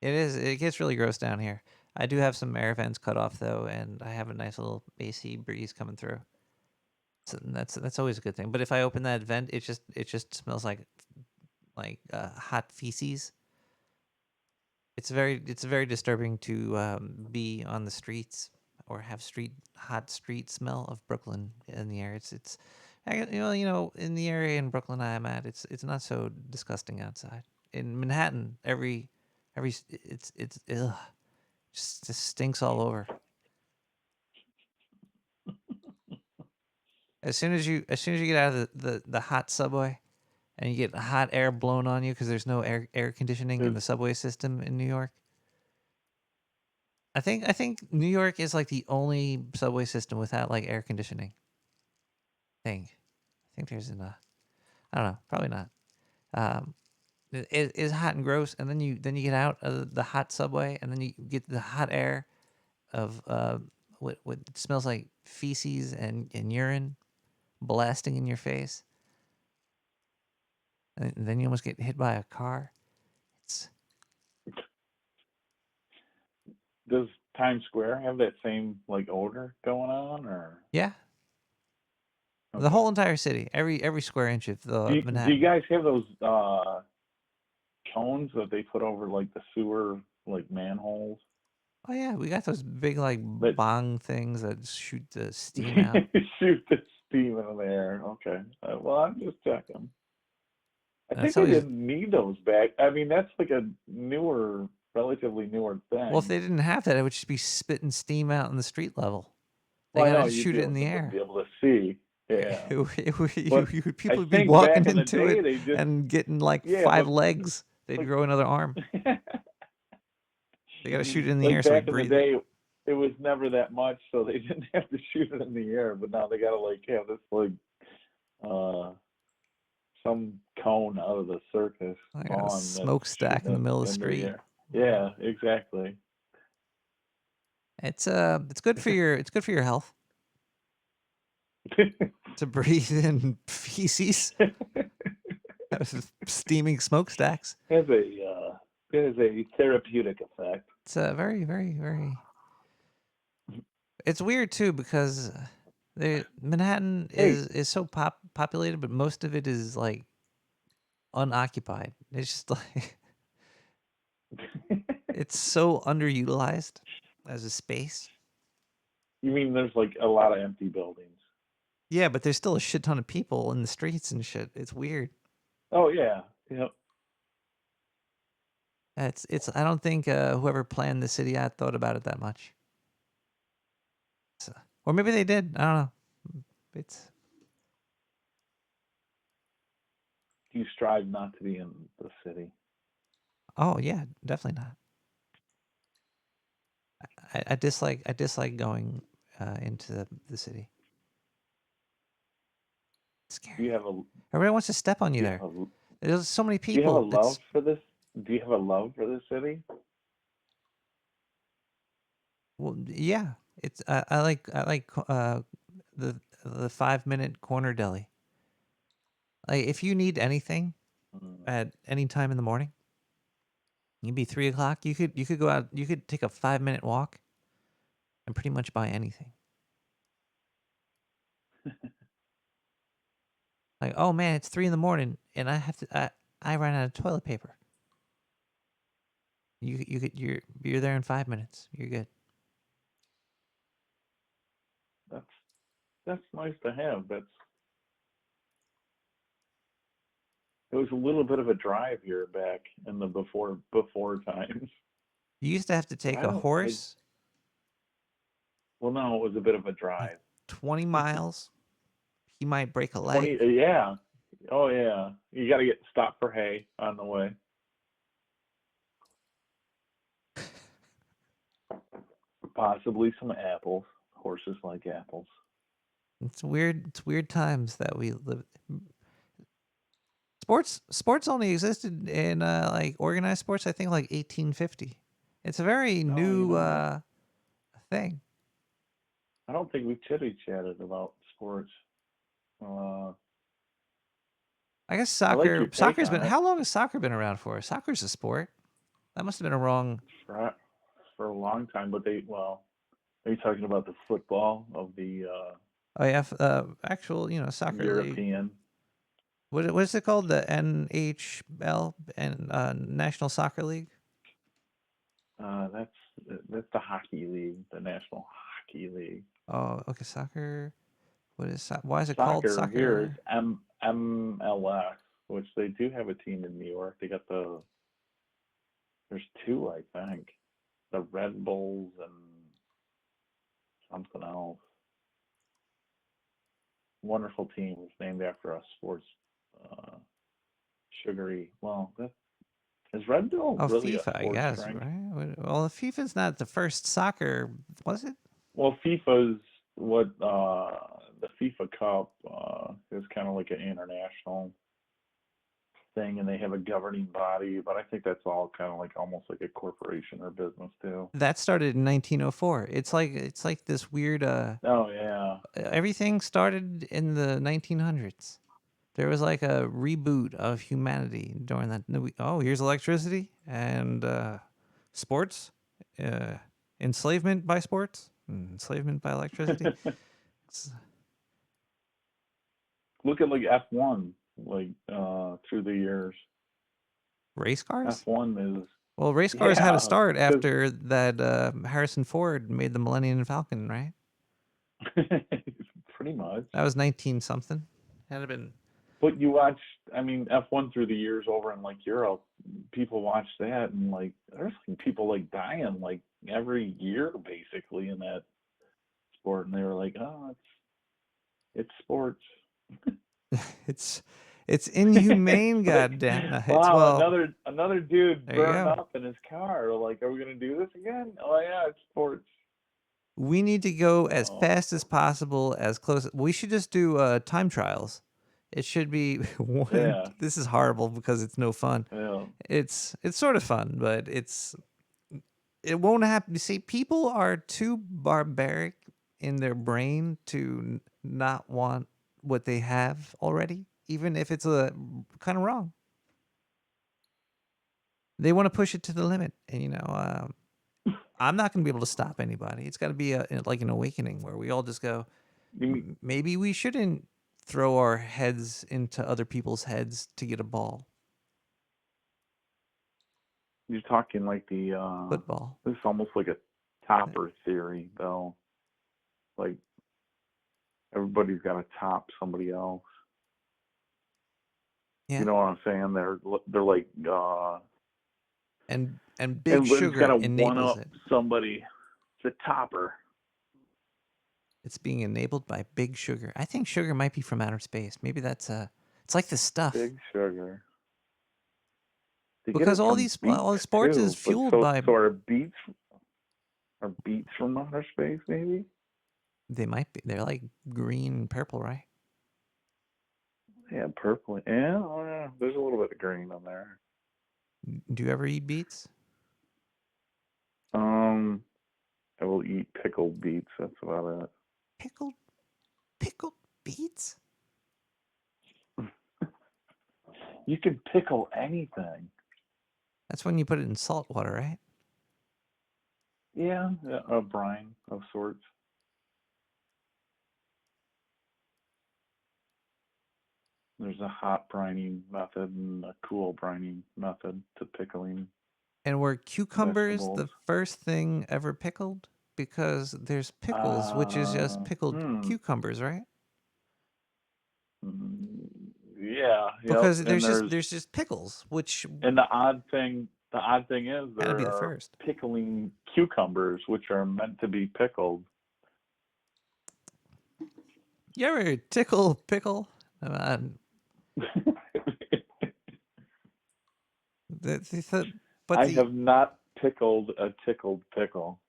It is. It gets really gross down here. I do have some air vents cut off though, and I have a nice little AC breeze coming through. So that's always a good thing. But if I open that vent, it just smells like hot feces. It's very disturbing to be on the streets or have hot street smell of Brooklyn in the air. It's in the area in Brooklyn I'm at, it's not so disgusting outside. In Manhattan, it's ugh, just stinks all over. As soon as you get out of the hot subway and you get hot air blown on you because there's no air conditioning in the subway system in New York. I think New York is like the only subway system without like air conditioning. I think there's I don't know, probably not. It is hot and gross, and then you get out of the hot subway, and then you get the hot air of what smells like feces and urine blasting in your face, and then you almost get hit by a car. Does Times Square have that same like odor going on, or? Yeah. Okay. The whole entire city, every square inch of the Manhattan. Do you guys have those cones that they put over like the sewer like manholes? Oh yeah, we got those big like bong things that shoot the steam out. Shoot the steam in the air. Okay. Well, I'm just checking. I think they didn't need those back. I mean, that's like a relatively newer thing. Well, if they didn't have that, it would just be spitting steam out in the street level. They well, gotta shoot it in the air. Be able to see. Yeah. People would be walking into it and getting like 5 legs. They'd grow another arm. They got to shoot it in the air so it breathes. Back in the day, it was never that much, so they didn't have to shoot it in the air. But now they got to like have this like some cone out of the circus. Like a smokestack in the middle of the street. Yeah, exactly. It's good for your health. To breathe in feces. Steaming smokestacks. It has a therapeutic effect. It's very, very, very. It's weird too because Manhattan is so populated, but most of it is like unoccupied. It's just like it's so underutilized as a space. You mean there's like a lot of empty buildings? Yeah, but there's still a shit ton of people in the streets and shit. It's weird. Oh yeah, yep. It's. I don't think whoever planned the city out thought about it that much. Or maybe they did. I don't know. Do you strive not to be in the city? Oh yeah, definitely not. I dislike going into the city. It's scary. Everybody wants to step on you there. There's so many people. Do you have a love for this? Do you have a love for this city? Well, yeah. It's I like the 5-minute corner deli. Like if you need anything at any time in the morning, you'd be 3 o'clock. You could go out. You could take a 5-minute walk, and pretty much buy anything. Like, oh man, it's 3 a.m. and I ran out of toilet paper. You're there in 5 minutes. You're good. That's nice to have. It was a little bit of a drive here back in the before times. You used to have to take a horse. Well, no, it was a bit of a drive. 20 miles. He might break a leg. 20, yeah. Oh yeah. You got to get stopped for hay on the way. Possibly some apples. Horses like apples. It's weird. It's weird times that we live. Sports only existed in like organized sports. I think like 1850. It's a very new thing. I don't think we chitty chatted about sports. I guess I like your soccer's take been. on it. How long has soccer been around for? Soccer's a sport. That must have been a wrong. For a long time, but are you talking about the football of the Oh yeah, actual soccer European? league. What is it called? The NHL and National Soccer League. That's the hockey league, the National Hockey League. Oh, okay, soccer. What is why is it Soccer called soccer? here is MLS, which they do have a team in New York. They got there's two, I think, the Red Bulls and something else. Wonderful teams named after a sports sugary. Well, is Red Bull really FIFA, a sports I guess, drink? right? Well, FIFA's not the first soccer, was it? Well, FIFA's what the FIFA Cup is kind of like an international thing, and they have a governing body, but I think that's all kind of like almost like a corporation or business too. That started in 1904. It's like this weird. Oh yeah. Everything started in the 1900s. There was like a reboot of humanity during that. Oh, here's electricity and sports, enslavement by sports, enslavement by electricity. Look at like F1, like through the years. Race cars? F1 is. Well, race cars had Yeah, to start 'cause- after that Harrison Ford made the Millennium Falcon, right? Pretty much. That was 19 something. Had it been. But you watch, I mean, F1 through the years over in like Europe, people watch that and like there's like people like dying like every year basically in that sport, and they were like, oh, it's sports. It's inhumane, goddamn. Wow, another dude there you burned go. up in his car. Like, are we gonna do this again? Oh yeah, it's sports. We need to go as fast as possible, as close. We should just do time trials. It should be one. Yeah. This is horrible because it's no fun. Yeah. It's sort of fun, but it won't happen. You see, people are too barbaric in their brain to not want what they have already, even if it's a kind of wrong. They want to push it to the limit, and I'm not going to be able to stop anybody. It's got to be like an awakening where we all just go, maybe we shouldn't throw our heads into other people's heads to get a ball. You're talking like the football. This is almost like a topper theory, though. Like everybody's got to top somebody else. Yeah. You know what I'm saying? They're like and big it's sugar gotta enables one-up it. somebody. It's a topper. It's being enabled by big sugar. I think sugar might be from outer space. Maybe that's it's like the stuff. Big sugar. They get Because it all from these beets, sports too, is but fueled so by. are beets from outer space, maybe? They might be. They're like green and purple, right? Yeah, purple. Yeah, oh, yeah. There's a little bit of green on there. Do you ever eat beets? I will eat pickled beets. That's about it. Pickled beets? You can pickle anything. That's when you put it in salt water, right? Yeah, a brine of sorts. There's a hot brining method and a cool brining method to pickling And were cucumbers vegetables. the first thing ever pickled? Because there's pickles, which is just pickled cucumbers, right? Yeah, Because yep. And there's just pickles, which and the odd thing is Gotta there be the are first. pickling cucumbers which are meant to be pickled. You ever tickle pickle? But I have not pickled a tickled pickle.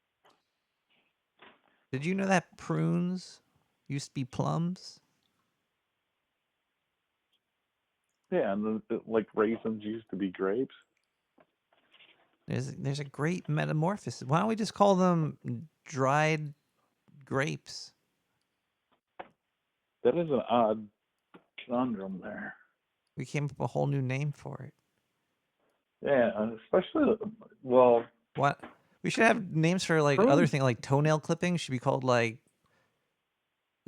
Did you know that prunes used to be plums? Yeah, and like raisins used to be grapes. There's a great metamorphosis. Why don't we just call them dried grapes? That is an odd conundrum there. We came up with a whole new name for it. Yeah, especially what we should have names for like prunes. other things like toenail clippings should be called like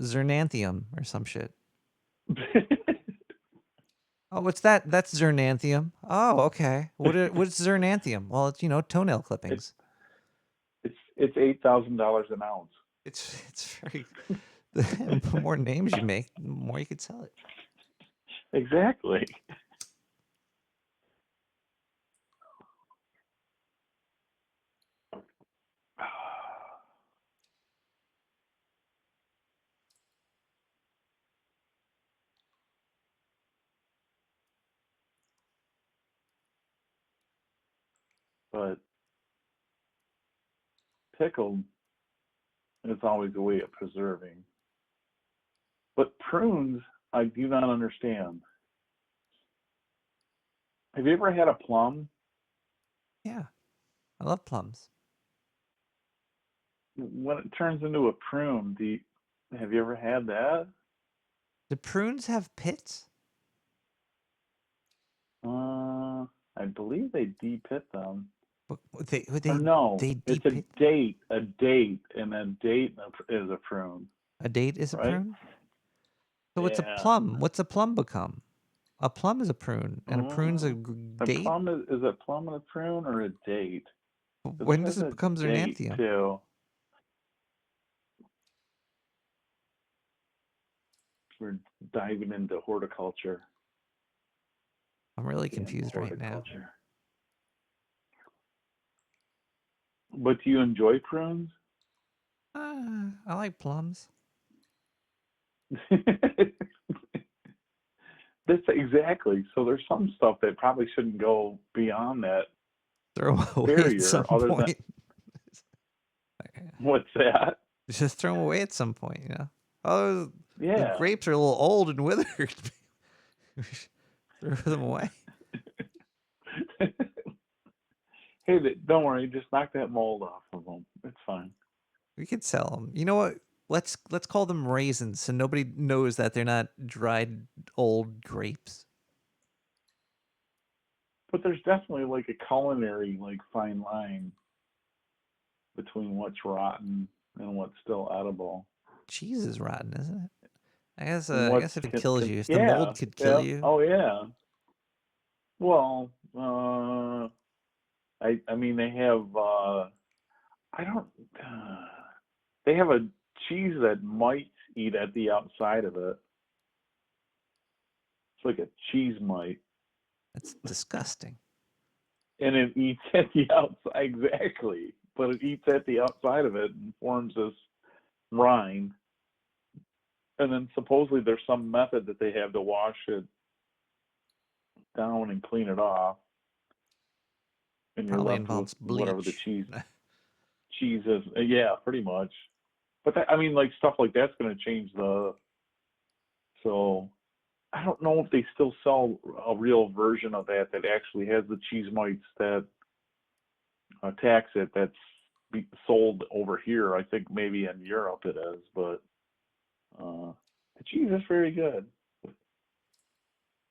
Zernanthium or some shit. Oh, what's that? That's Zernanthium. Oh, okay. What's Zernanthium? Well, it's toenail clippings. It's $8,000 an ounce. It's very. The more names you make, the more you could sell it. Exactly. But pickled is always a way of preserving. But prunes, I do not understand. Have you ever had a plum? Yeah, I love plums. When it turns into a prune, have you ever had that? Do prunes have pits? I believe they de-pit them. No, it's a date, and a date is a prune. A date is a right? prune? So what's a plum? What's a plum become? A plum is a prune, and a prune's a date? Is a plum a prune or a date? When does it become Zernanthium? Too. We're diving into horticulture. I'm really confused right now. But do you enjoy prunes? I like plums. That's exactly. So there's some stuff that probably shouldn't go beyond that Throw away barrier. at some Other point. than what's that? Just throw them away at some point, Oh, yeah. The grapes are a little old and withered. Throw them away. Hey, don't worry. Just knock that mold off of them. It's fine. We could sell them. You know what? Let's call them raisins, so nobody knows that they're not dried old grapes. But there's definitely like a culinary fine line between what's rotten and what's still edible. Cheese is rotten, isn't it? I guess if it can- kills can- you, if yeah, the mold could kill you. Oh yeah. Well, I mean they have they have a cheese that mites eat at the outside of it. It's like a cheese mite. That's disgusting. And it eats at the outside, exactly. But it eats at the outside of it and forms this rind. And then supposedly there's some method that they have to wash it down and clean it off. And you're Probably left involves with whatever the bleach. cheese is. Yeah, pretty much. But that, I mean, stuff like that's going to change so I don't know if they still sell a real version of that actually has the cheese mites that attacks it. That's sold over here. I think maybe in Europe it is, but the cheese is very good as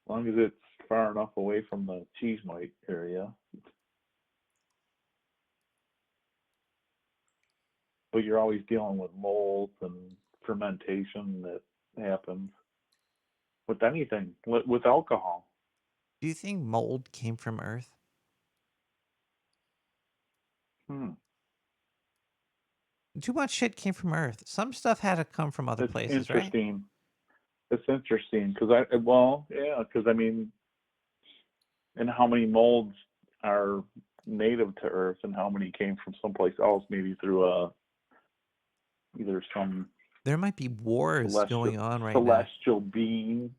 long as it's far enough away from the cheese mite area. But you're always dealing with mold and fermentation that happens. with anything, with alcohol. Do you think mold came from Earth? Too much shit came from Earth. Some stuff had to come from other It's places, right? interesting. It's interesting because I mean, and how many molds are native to Earth, and how many came from someplace else, maybe through either some There might be wars going on right now. celestial being,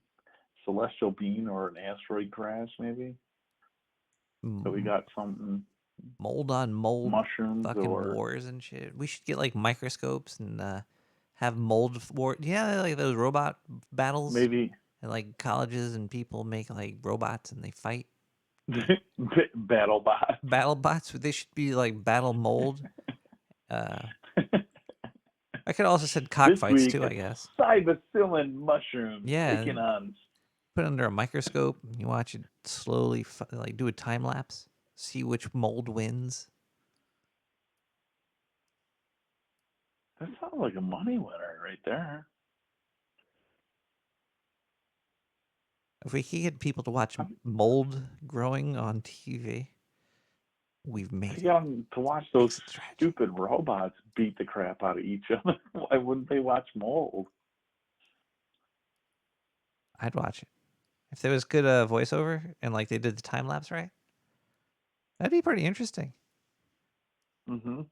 or an asteroid crash, maybe. So we got something. Mold on mold Mushrooms fucking or wars and shit. We should get like microscopes and have mold war. Yeah, like those robot battles. Maybe. And like colleges and people make like robots and they fight. Battle bots. Battle bots. They should be like battle mold. I could also said cockfights too, I guess. Cybacillin mushrooms Yeah. taking on. Put it under a microscope. You watch it slowly, like do a time lapse. See which mold wins. That sounds like a money winner right there. If we could get people to watch mold growing on TV, we've made it. You got them to watch those stupid robots beat the crap out of each other. Why wouldn't they watch mold? I'd watch it. If there was good voiceover and like they did the time lapse right, that'd be pretty interesting. Mm-hmm. You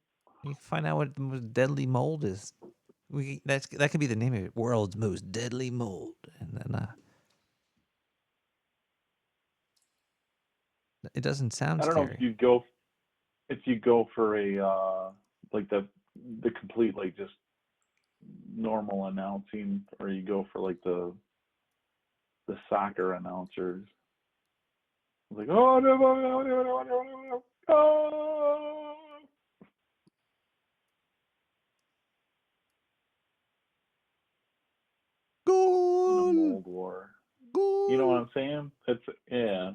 can find out what the most deadly mold is. That could be the name of it. World's most deadly mold, and then it doesn't sound I don't know scary. if you go for a like the complete like just normal announcing, or you go for like the soccer announcers. Like, oh no, no, no, no, no, no, no, oh. Goal. In a mold war. Goal. You know what I'm saying? Yeah.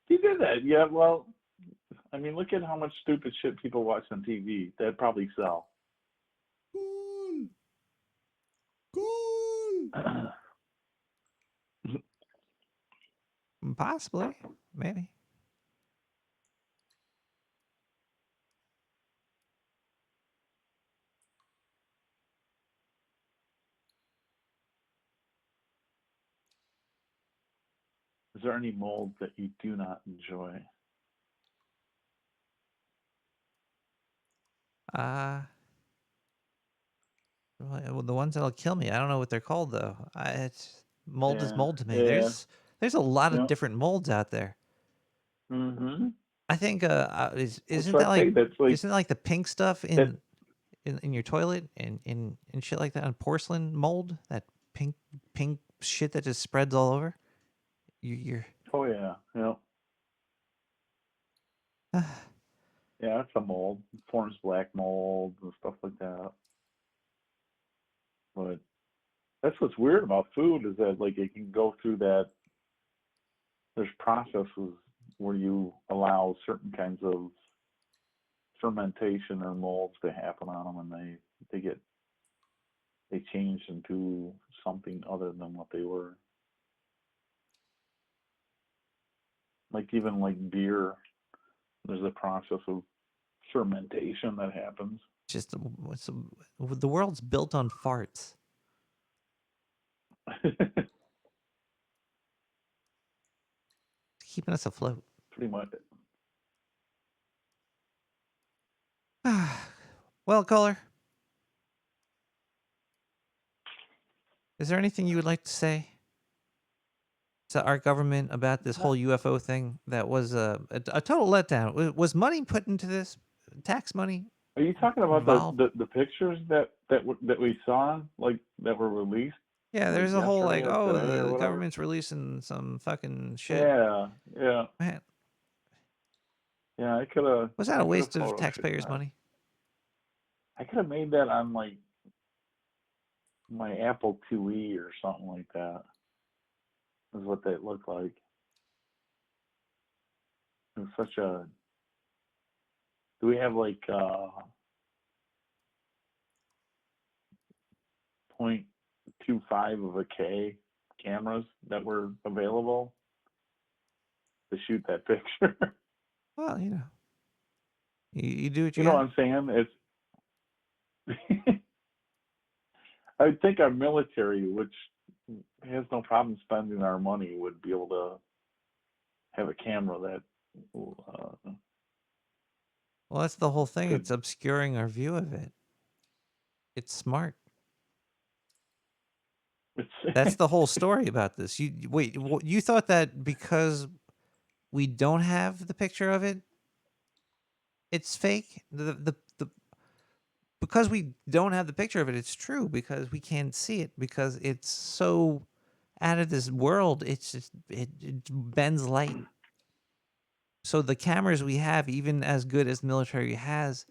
He did that. Yeah. Well, I mean, look at how much stupid shit people watch on TV. That'd probably sell. Goal. Possibly. Maybe. Is there any mold that you do not enjoy? Well, the ones that'll kill me. I don't know what they're called though. It's mold is Yeah, mold to me. yeah. There's a lot of Yep. different molds out there. Mm-hmm. I think isn't what that I like, say, that's like isn't it like the pink stuff in your toilet and shit like that on porcelain mold, that pink shit that just spreads all over. You're Oh yeah, yeah. Yeah, it's a mold. It forms black mold and stuff like that. But that's what's weird about food, is that like it can go through that. There's processes where you allow certain kinds of fermentation or molds to happen on them, and they change into something other than what they were. Like even like beer, there's a process of fermentation that happens. just the world's built on farts. Keeping us afloat. Pretty much. Well, caller, is there anything you would like to say to our government about this whole UFO thing that was a total letdown? Was money put into this? Tax money? Are you talking about involved? the pictures that we saw, like that were released? Yeah, like, there's a whole like, yesterday or today or the whatever? government's releasing some fucking shit. Yeah, yeah. Man, Yeah, I could have. was that a waste of taxpayers' money? I could have made that on like my Apple IIe or something like that. Is what that looked like. It was such a. Do we have like 0.2 2.5 of a K cameras that were available to shoot that picture. Well, you do what You you know got. what I'm saying? It's I would think our military, which has no problem spending our money, would be able to have a camera that Well, that's the whole thing. could. It's obscuring our view of it. It's smart. That's the whole story about this. You thought that because we don't have the picture of it, it's fake? Because we don't have the picture of it, it's true because we can't see it because it's so out of this world. It's just it bends light. So the cameras we have, even as good as the military has,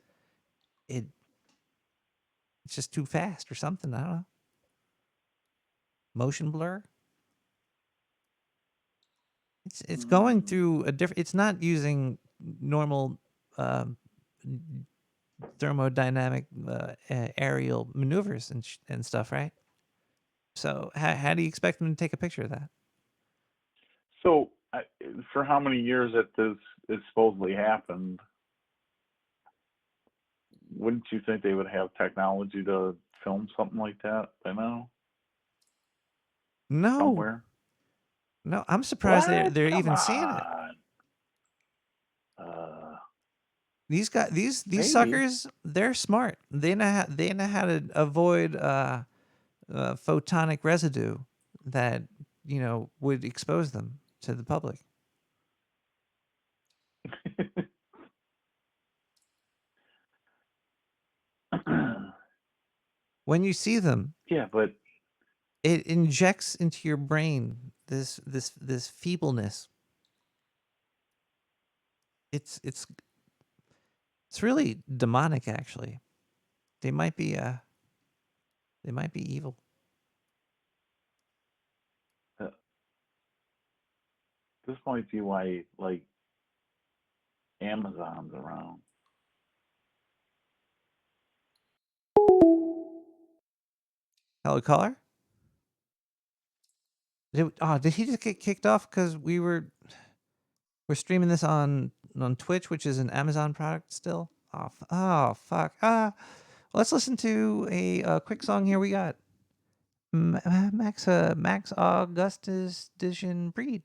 it's just too fast or something. I don't know. Motion blur. It's going through a different. It's not using normal thermodynamic aerial maneuvers and stuff, right? So how do you expect them to take a picture of that? So, for how many years that this has supposedly happened, wouldn't you think they would have technology to film something like that by now? No. Somewhere? No, I'm surprised What? they're Come even seeing it. on. These guys, these Maybe. suckers, they're smart. They know how to avoid photonic residue that would expose them to the public. When you see them, Yeah, but it injects into your brain this feebleness. It's really demonic, actually. They might be evil. this might be why, like, Amazon's around. Hello, caller. Did he just get kicked off because we're streaming this on Twitch, which is an Amazon product still? Oh fuck. Let's listen to a quick song here. We got Max Augustus Division Breed.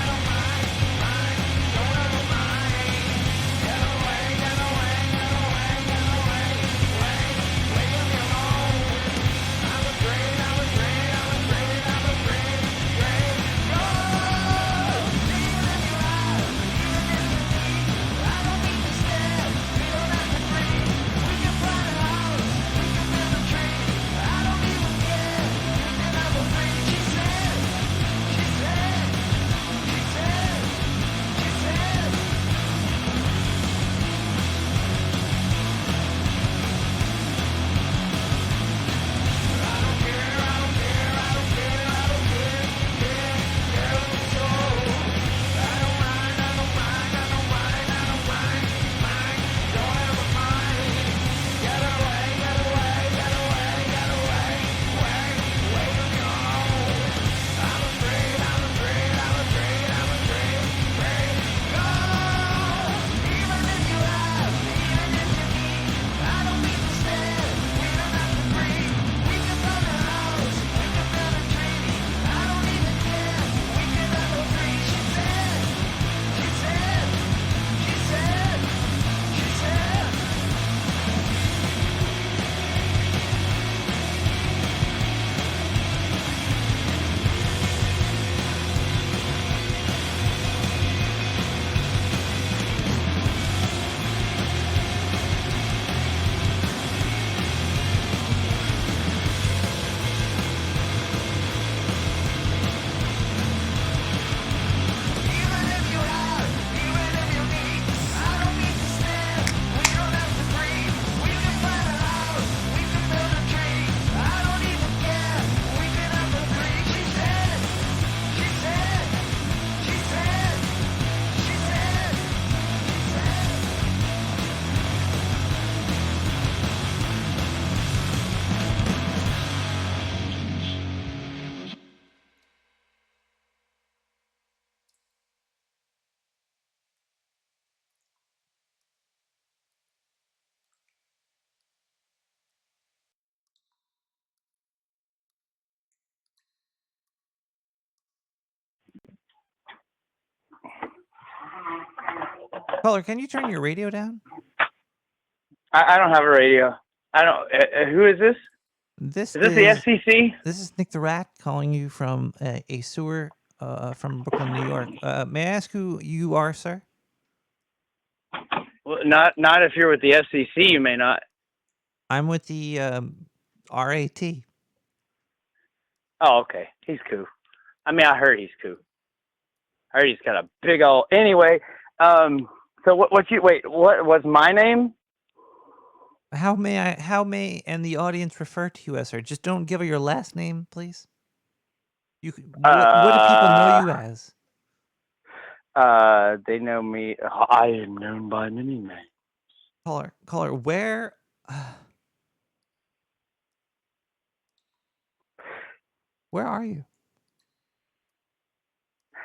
I don't mind. Caller, can you turn your radio down? I don't have a radio. I don't. Who is this? This is the FCC? This is Nick the Rat calling you from a sewer from Brooklyn, New York. May I ask who you are, sir? Well, not if you're with the FCC. You may not. I'm with the RAT. Oh, okay. He's cool. I mean, I heard he's cool. I heard he's got a big old. Anyway, so what was my name? How may and the audience refer to you as, sir? Just don't give her your last name, please. What do people know you as? They know me. I am known by many names. Caller, where? Where are you?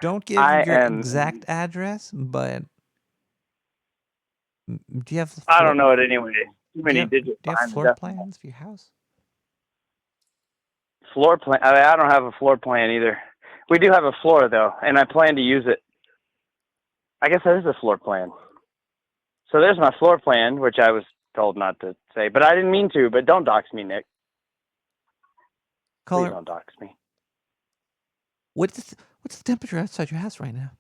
Don't give your exact address, but do you have? I don't know it anyway. Too many digits. Do you have floor plans for your house? Floor plan? I don't have a floor plan either. We do have a floor though, and I plan to use it. I guess that is a floor plan. So there's my floor plan, which I was told not to say, but I didn't mean to. But don't dox me, Nick. Please don't dox me. What's the temperature outside your house right now?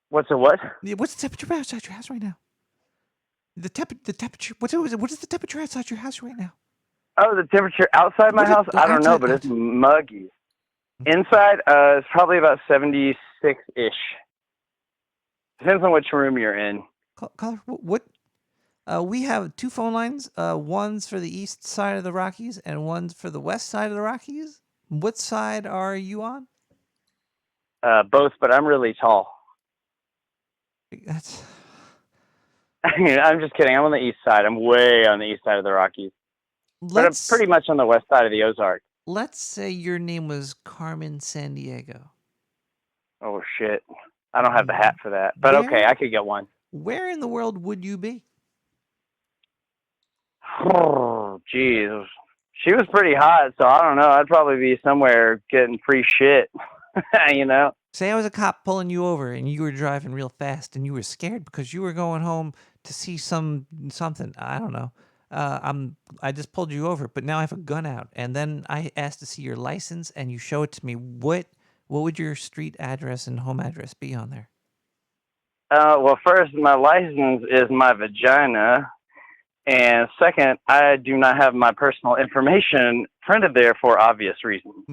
What's the what? What's the temperature outside your house right now? The temperature. What is the temperature outside your house right now? Oh, the temperature outside my house? I don't know, but it's muggy. Inside, it's probably about 76-ish. Depends on which room you're in. Caller, what? We have two phone lines. One's for the east side of the Rockies and one's for the west side of the Rockies. What side are you on? Both, but I'm really tall. That's. I'm just kidding. I'm on the east side. I'm way on the east side of the Rockies. But I'm pretty much on the west side of the Ozarks. Let's say your name was Carmen Sandiego. Oh, shit. I don't have the hat for that. But okay, I could get one. Where in the world would you be? Oh, jeez. She was pretty hot, so I don't know. I'd probably be somewhere getting free shit, you know? Say I was a cop pulling you over and you were driving real fast and you were scared because you were going home to see something. I don't know. I just pulled you over, but now I have a gun out. And then I asked to see your license and you show it to me. What would your street address and home address be on there? Well, first, my license is my vagina. And second, I do not have my personal information printed there for obvious reasons.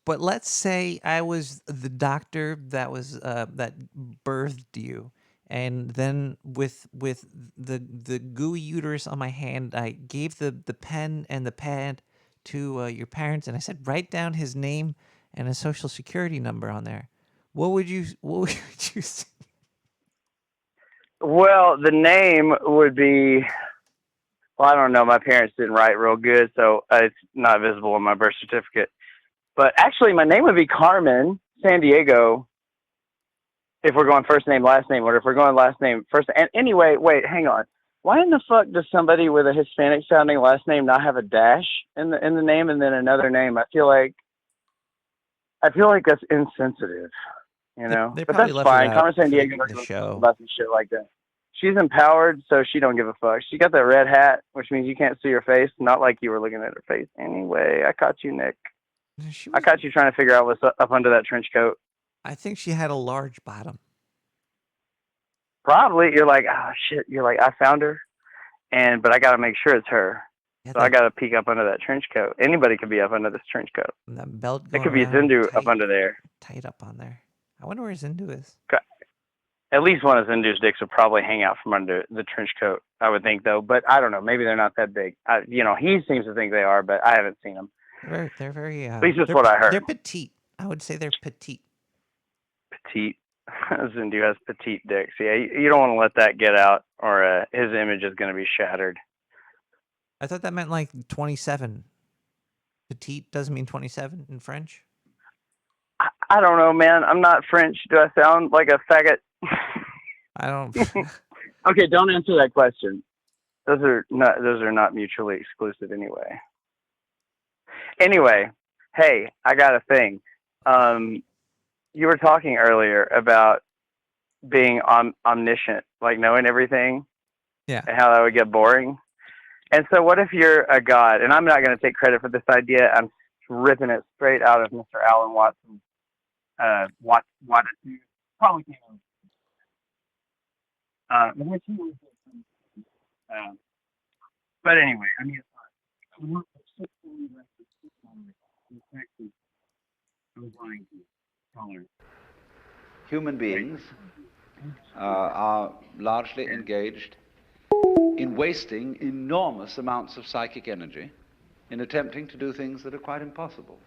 But let's say I was the doctor that was that birthed you, and then with the gooey uterus on my hand, I gave the pen and the pad to your parents, and I said, write down his name and his social security number on there. What would you say? Well, the name would be. Well, I don't know. My parents didn't write real good, so it's not visible on my birth certificate. But actually, my name would be Carmen Sandiego if we're going first name, last name, or if we're going last name, first. And anyway, wait, hang on. Why in the fuck does somebody with a Hispanic-sounding last name not have a dash in the name and then another name? I feel like that's insensitive, you know? But that's fine. Carmen Sandiego doesn't give a fuck about some shit like that. She's empowered, so she don't give a fuck. She got that red hat, which means you can't see her face. Not like you were looking at her face. Anyway, I caught you, Nick. I caught you trying to figure out what's up under that trench coat. I think she had a large bottom. Probably. You're like, oh, shit. You're like, I found her, but I got to make sure it's her. So I got to peek up under that trench coat. Anybody could be up under this trench coat. And that belt it could be Zindu tight, up under there. Tight up on there. I wonder where Zindu is. At least one of Zindu's dicks would probably hang out from under the trench coat, I would think, though. But I don't know. Maybe they're not that big. He seems to think they are, but I haven't seen them. They're very. At least that's what I heard. They're petite. I would say they're petite. Petite. Zindu has petite dicks. Yeah, you don't want to let that get out, or his image is going to be shattered. I thought that meant like 27. Petite doesn't mean 27 in French. I don't know, man. I'm not French. Do I sound like a faggot? I don't. Okay, don't answer that question. Those are not mutually exclusive anyway. Anyway, hey, I got a thing. You were talking earlier about being omniscient, like knowing everything, Yeah. and how that would get boring. And so what if you're a god? And I'm not going to take credit for this idea. I'm ripping it straight out of Mr. Alan Watson. Probably came out. But anyway, I mean, human beings are largely engaged in wasting enormous amounts of psychic energy in attempting to do things that are quite impossible.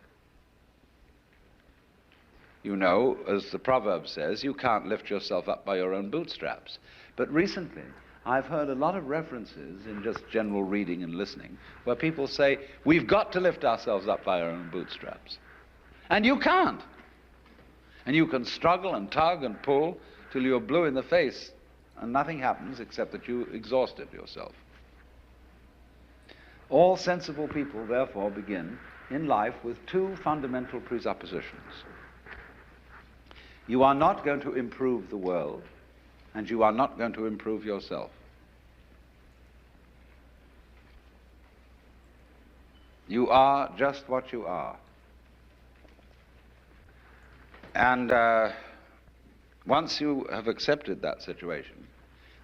You know, as the proverb says, you can't lift yourself up by your own bootstraps. But recently, I've heard a lot of references in just general reading and listening where people say, we've got to lift ourselves up by our own bootstraps. And you can't. And you can struggle and tug and pull till you're blue in the face, and nothing happens except that you exhausted yourself. All sensible people, therefore, begin in life with two fundamental presuppositions. You are not going to improve the world, and you are not going to improve yourself. You are just what you are. And once you have accepted that situation,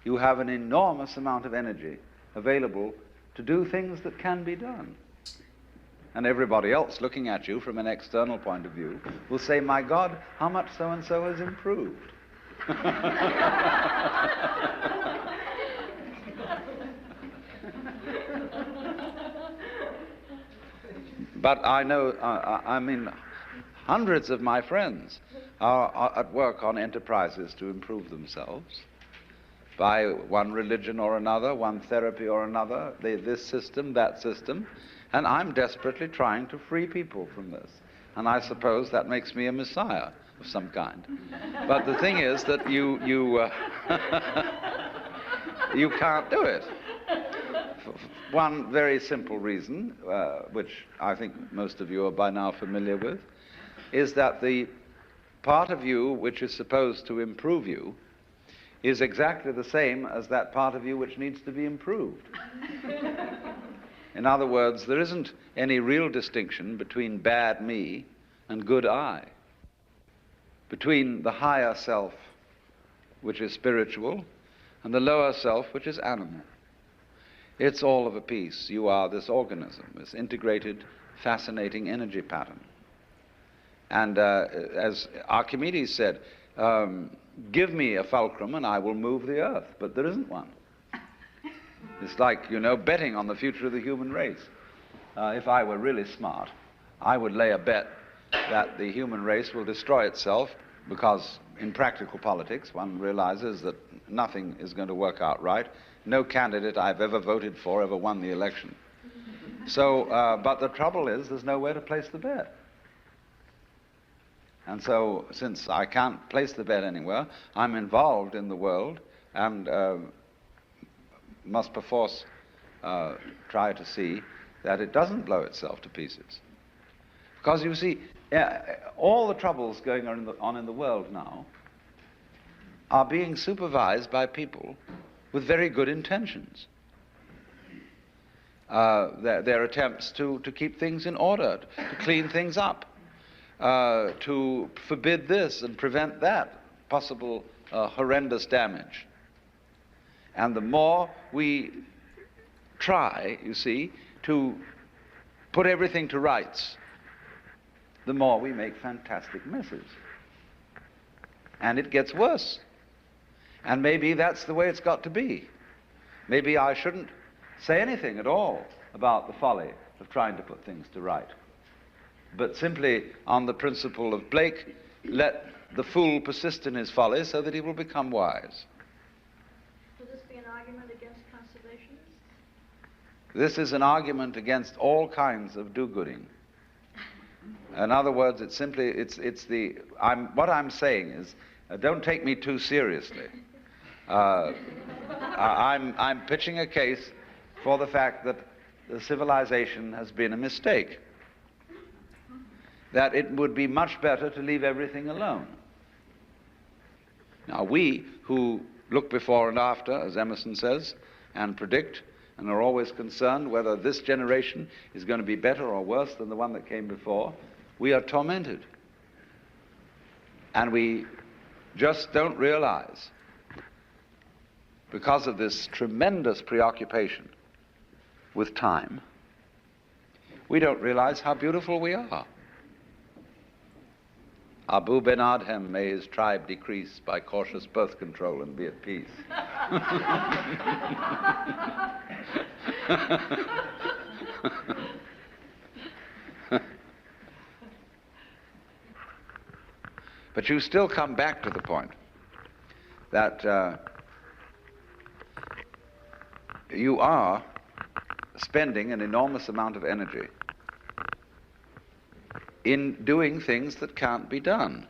you have an enormous amount of energy available to do things that can be done. And everybody else looking at you from an external point of view will say, my God, how much so-and-so has improved. But I know, I mean, hundreds of my friends are at work on enterprises to improve themselves by one religion or another, one therapy or another, this system, that system, and I'm desperately trying to free people from this. And I suppose that makes me a messiah of some kind. But the thing is that you can't do it. One very simple reason, which I think most of you are by now familiar with, is that the part of you which is supposed to improve you is exactly the same as that part of you which needs to be improved. In other words, there isn't any real distinction between bad me and good I, between the higher self, which is spiritual, and the lower self, which is animal. It's all of a piece. You are this organism, this integrated, fascinating energy pattern. And as Archimedes said, give me a fulcrum and I will move the earth, but there isn't one. It's like, you know, betting on the future of the human race. If I were really smart, I would lay a bet that the human race will destroy itself because in practical politics, one realizes that nothing is going to work out right. No candidate I've ever voted for ever won the election. So, but the trouble is there's nowhere to place the bet. And so, since I can't place the bet anywhere, I'm involved in the world and must perforce try to see that it doesn't blow itself to pieces. Because you see, all the troubles going on in the world now are being supervised by people with very good intentions. Their attempts to keep things in order, to clean things up, to forbid this and prevent that possible horrendous damage. And the more we try, you see, to put everything to rights, the more we make fantastic messes. And it gets worse. And maybe that's the way it's got to be. Maybe I shouldn't say anything at all about the folly of trying to put things to right, but simply on the principle of Blake, let the fool persist in his folly so that he will become wise. Would this be an argument against conservationists? This is an argument against all kinds of do-gooding. In other words, it's simply, what I'm saying is, don't take me too seriously. I'm pitching a case for the fact that the civilization has been a mistake. That it would be much better to leave everything alone. Now, we who look before and after, as Emerson says, and predict, and are always concerned whether this generation is going to be better or worse than the one that came before, we are tormented. And we just don't realize, because of this tremendous preoccupation with time, we don't realize how beautiful we are. Abu Ben Adhem, may his tribe decrease by cautious birth control and be at peace. But you still come back to the point that you are spending an enormous amount of energy in doing things that can't be done.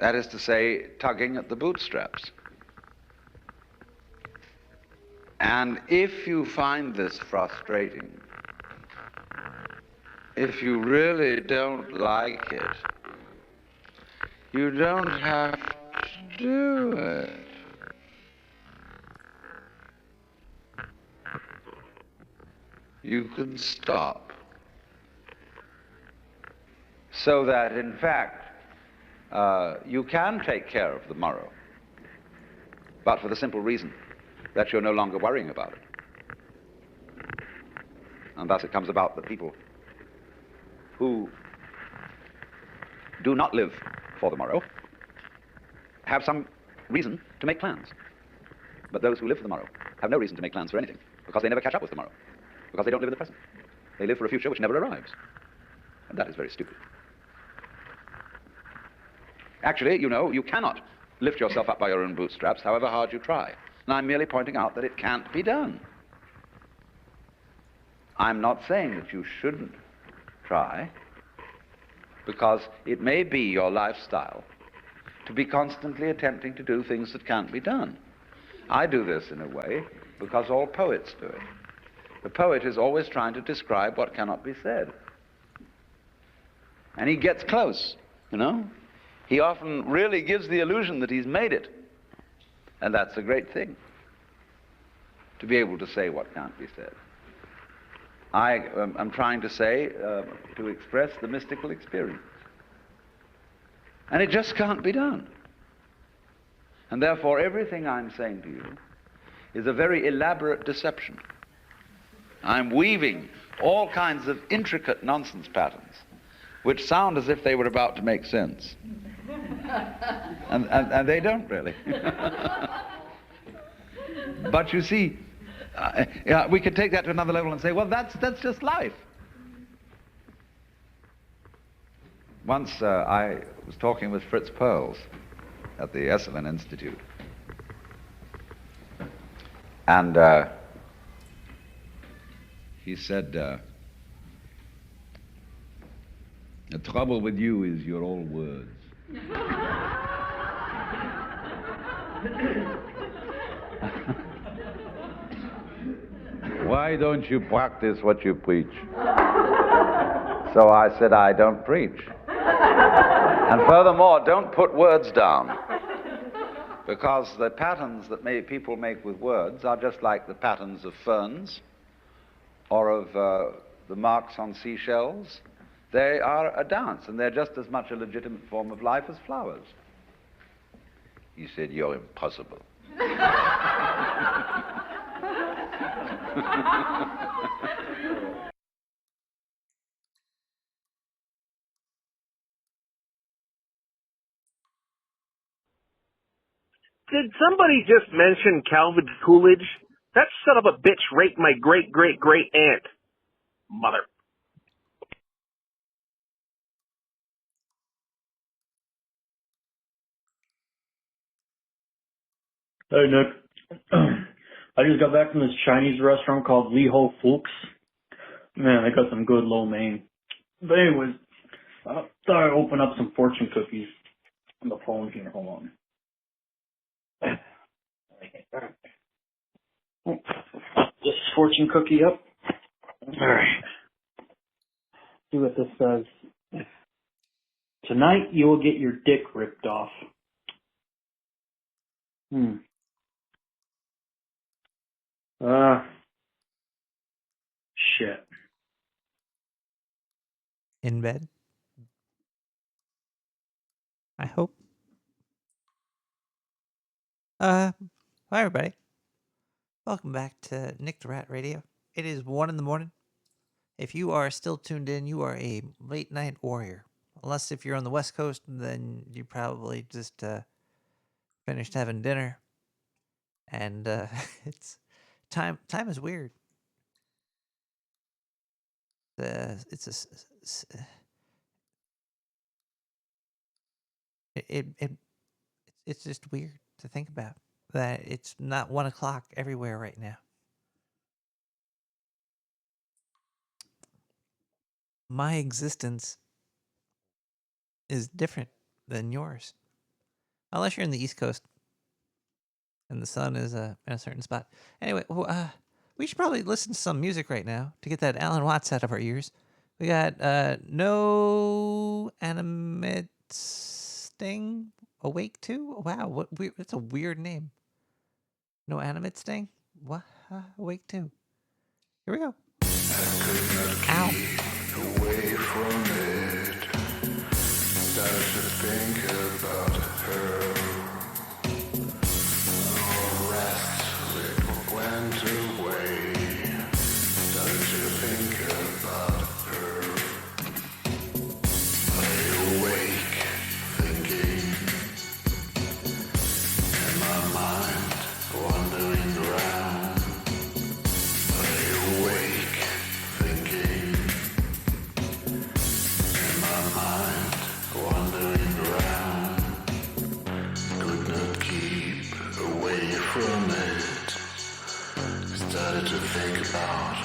That is to say, tugging at the bootstraps. And if you find this frustrating, if you really don't like it, you don't have to do it. You can stop. So that, in fact, you can take care of the morrow, but for the simple reason that you're no longer worrying about it. And thus it comes about that people who do not live for the morrow have some reason to make plans. But those who live for the morrow have no reason to make plans for anything, because they never catch up with tomorrow, because they don't live in the present. They live for a future which never arrives. And that is very stupid. Actually, you know, you cannot lift yourself up by your own bootstraps, however hard you try. And I'm merely pointing out that it can't be done. I'm not saying that you shouldn't try, because it may be your lifestyle to be constantly attempting to do things that can't be done. I do this in a way because all poets do it. The poet is always trying to describe what cannot be said. And he gets close, you know. He often really gives the illusion that he's made it. And that's a great thing, to be able to say what can't be said. I am trying to say, to express the mystical experience. And it just can't be done. And therefore, everything I'm saying to you is a very elaborate deception. I'm weaving all kinds of intricate nonsense patterns, which sound as if they were about to make sense. And they don't really. But you see, we could take that to another level and say, well, that's just life. Once I was talking with Fritz Perls at the Esalen Institute, and he said, the trouble with you is you're all words. Why don't you practice what you preach? So I said, I don't preach. And furthermore, don't put words down. Because the patterns that people make with words are just like the patterns of ferns or of the marks on seashells. They are a dance, and they're just as much a legitimate form of life as flowers. He said, you're impossible. Did somebody just mention Calvin Coolidge? That son of a bitch raped my great-great-great-aunt. Mother. Hey, Nick. I just got back from this Chinese restaurant called Li Ho Fuchs. Man, I got some good lo mein. But anyways, I thought I'd open up some fortune cookies on the phone here. Hold on. This fortune cookie up. Alright. See what this says. Tonight you will get your dick ripped off. Shit. In bed? I hope. Hi everybody. Welcome back to Nick the Rat Radio. It is 1 a.m. If you are still tuned in, you are a late night warrior. Unless if you're on the West Coast, then you probably just finished having dinner. And it's time is weird. It's just weird to think about that it's not 1 o'clock everywhere right now. My existence is different than yours, unless you're in the East Coast and the sun is in a certain spot. Anyway, we should probably listen to some music right now to get that Alan Watts out of our ears. We got No Animate Sting Awake 2? Wow, that's a weird name. No Animate Sting? What? Awake 2. Here we go. Ow. Away from it, started to think about her. Rest, it went away. Started to think about her. Lay awake, thinking, in my mind, wandering around. Lay awake, thinking, in my mind, wandering around. Could not keep away from it. Started to think about.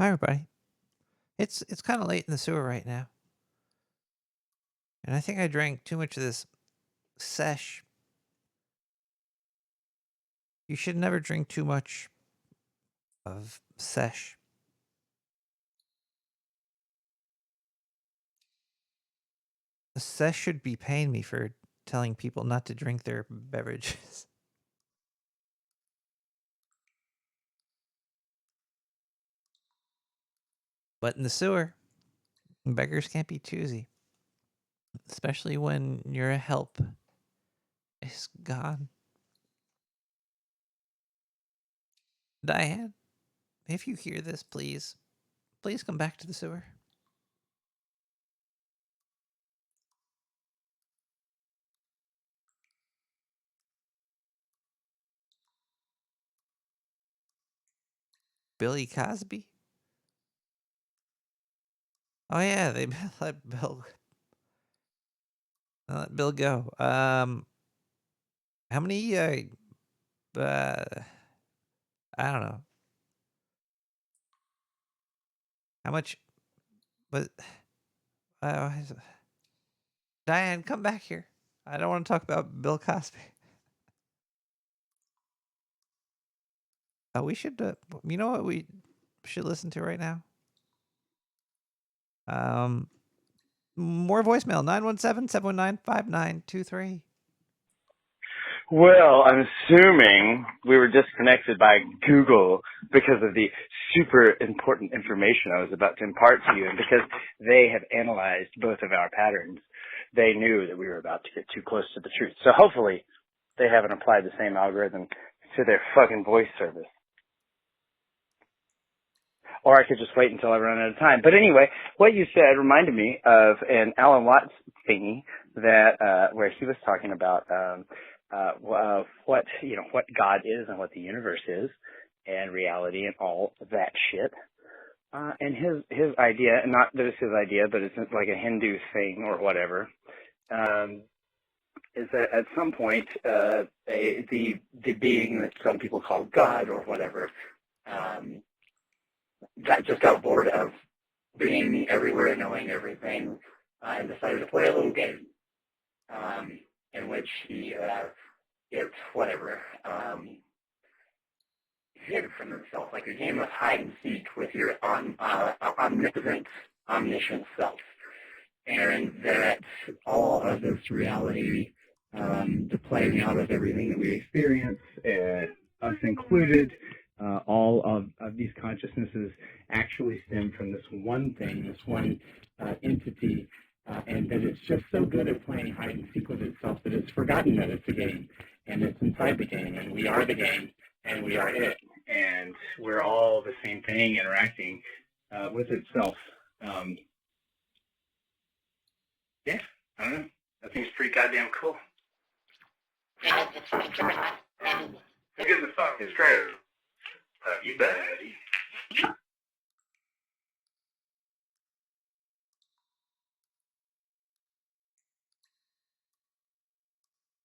Hi, everybody. It's kind of late in the sewer right now. And I think I drank too much of this sesh. You should never drink too much of sesh. The sesh should be paying me for telling people not to drink their beverages. But in the sewer, beggars can't be choosy. Especially when your help is gone. Diane, if you hear this, please come back to the sewer. Billy Cosby? Oh yeah, they let Bill go. How many I don't know. How much but Diane, come back here. I don't want to talk about Bill Cosby. We should you know what we should listen to right now? More voicemail 917-719-5923. Well, I'm assuming we were disconnected by Google because of the super important information I was about to impart to you, and because they have analyzed both of our patterns, they knew that we were about to get too close to the truth. So hopefully they haven't applied the same algorithm to their fucking voice service. Or I could just wait until I run out of time. But anyway, what you said reminded me of an Alan Watts thingy that where he was talking about what God is and what the universe is and reality and all that shit. And his idea, not that it's his idea, but it's like a Hindu thing or whatever, is that at some point the being that some people call God or whatever just got bored of being everywhere and knowing everything, and decided to play a little game in which he gets whatever hid from himself, like a game of hide and seek with your omnipotent, omniscient self, and that all of this reality, the playing out of everything that we experience, us included, all of these consciousnesses actually stem from this one thing, this one entity, and that it's just so good at playing hide and seek with itself that it's forgotten that it's a game, and it's inside the game, and we are the game, and we are it, and we're all the same thing interacting with itself. Yeah, I don't know. That thing's pretty goddamn cool. Yeah, it's funny, and who gives a fuck? It's great. You bet.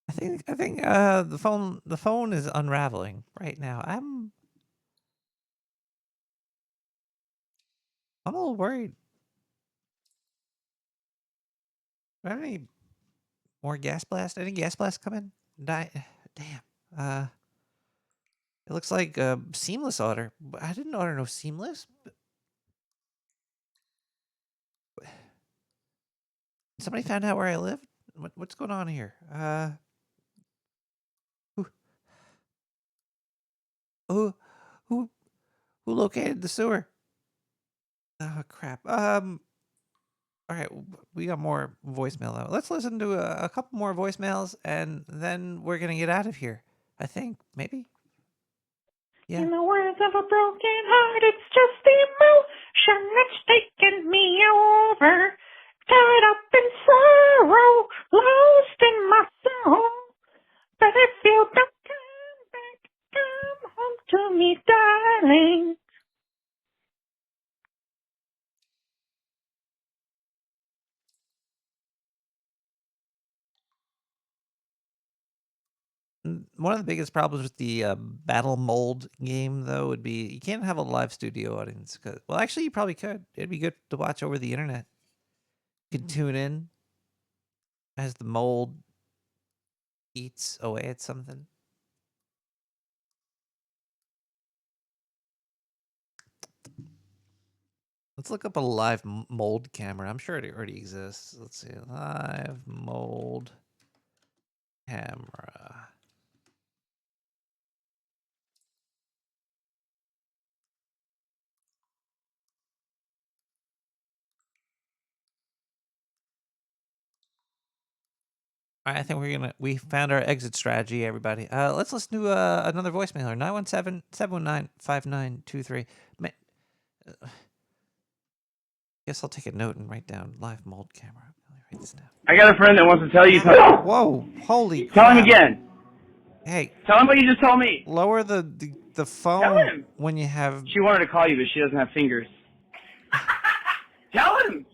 I think the phone is unraveling right now. I'm a little worried. Do I have any more gas blast? Any gas blast coming? Damn. It looks like seamless order. I didn't order no seamless. Somebody found out where I live? What's going on here? Who who located the sewer? Oh crap. All right, we got more voicemail though. Let's listen to a couple more voicemails and then we're gonna get out of here. I think maybe. Yeah. In the words of a broken heart, it's just emotion that's taken me over. Tied up in sorrow, lost in my soul. But if you don't come back, come home to me, darling. One of the biggest problems with the battle mold game, though, would be you can't have a live studio audience. Well, actually, you probably could. It'd be good to watch over the internet. You could tune in as the mold eats away at something. Let's look up a live mold camera. I'm sure it already exists. Let's see. Live mold camera. All right, I think we found our exit strategy, everybody. Let's listen to another voicemailer. 917-719-5923. Guess I'll take a note and write down live mold camera. Let me write this down. I got a friend that wants to tell you something. Whoa, holy Tell crap. him again. Hey. Tell him what you just told me. Lower the phone Tell him. when you have... She wanted to call you, but she doesn't have fingers. Tell him.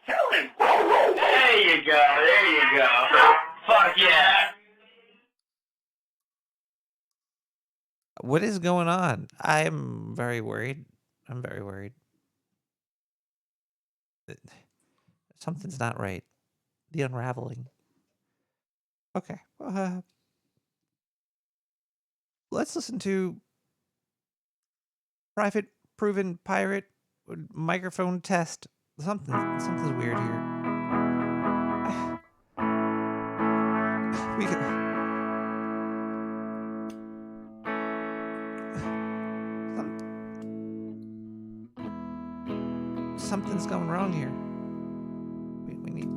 Tell him. There you go. There you go. Fuck yeah. What is going on? I'm very worried. I'm very worried. Something's not right. The unraveling. Okay. Let's listen to Private Proven Pirate microphone test. Something's weird here. We can... Something's going wrong here. We need...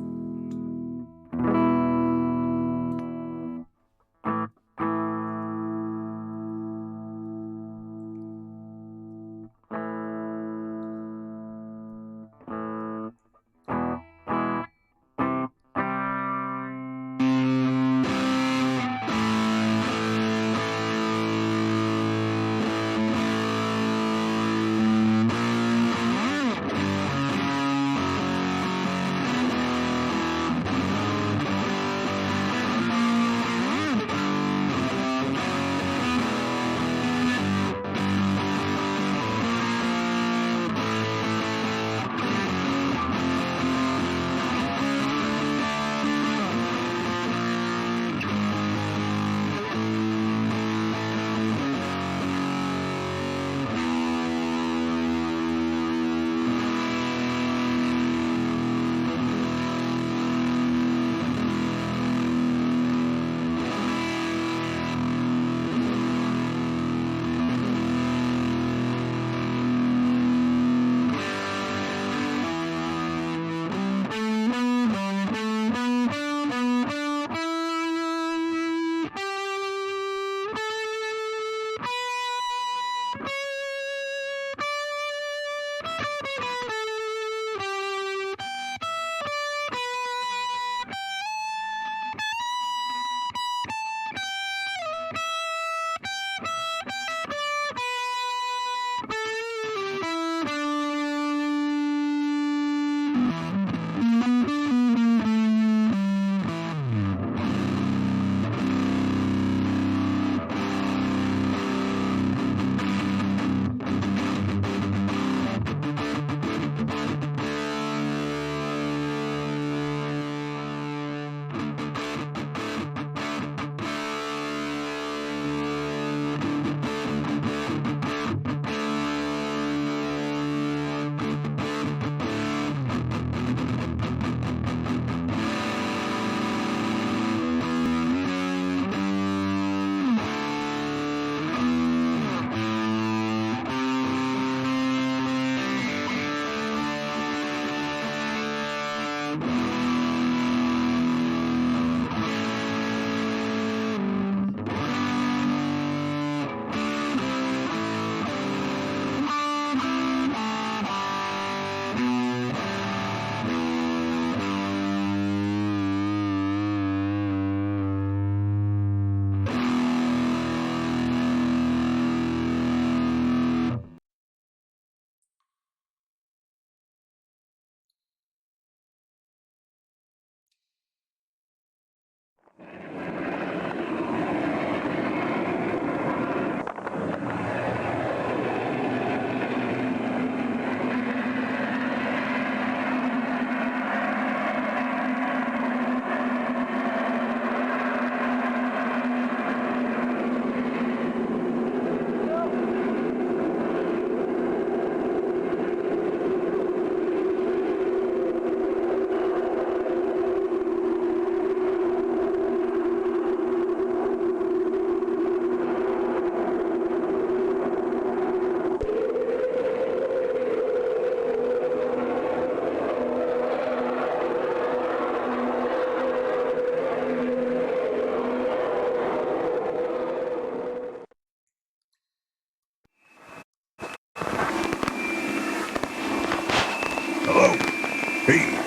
Hey,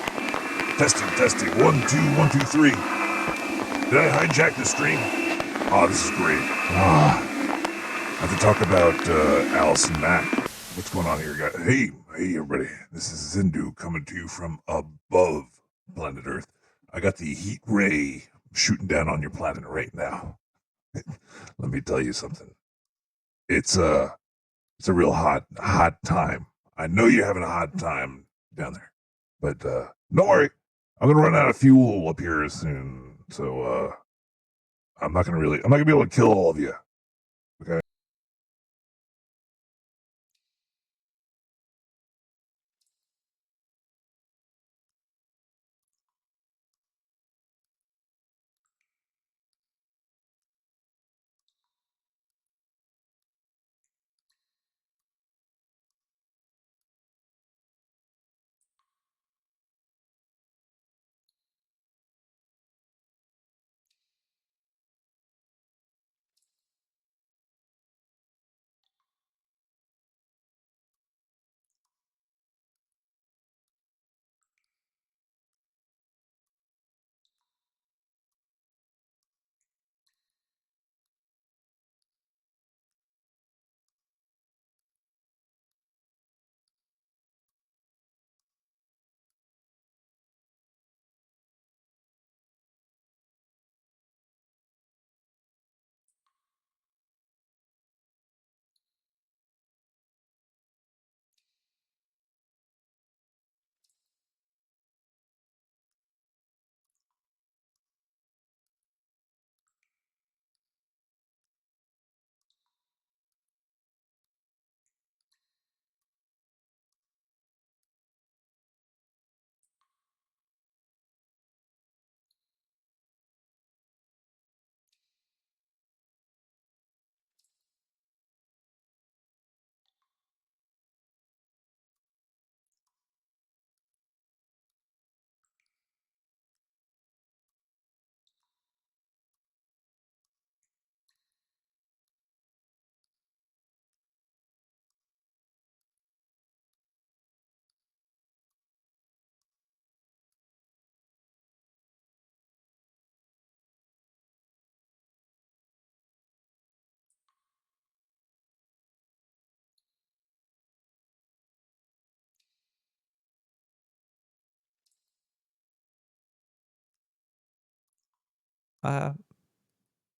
testing. 1, 2, 1, 2, 3. Did I hijack the stream? Oh, this is great. I have to talk about Allison Mack. What's going on here, guys? Hey, everybody. This is Zindu coming to you from above planet Earth. I got the heat ray shooting down on your planet right now. Let me tell you something. It's a real hot time. I know you're having a hot time down there, but don't worry. I'm gonna run out of fuel up here soon, so I'm not gonna be able to kill all of you. Okay.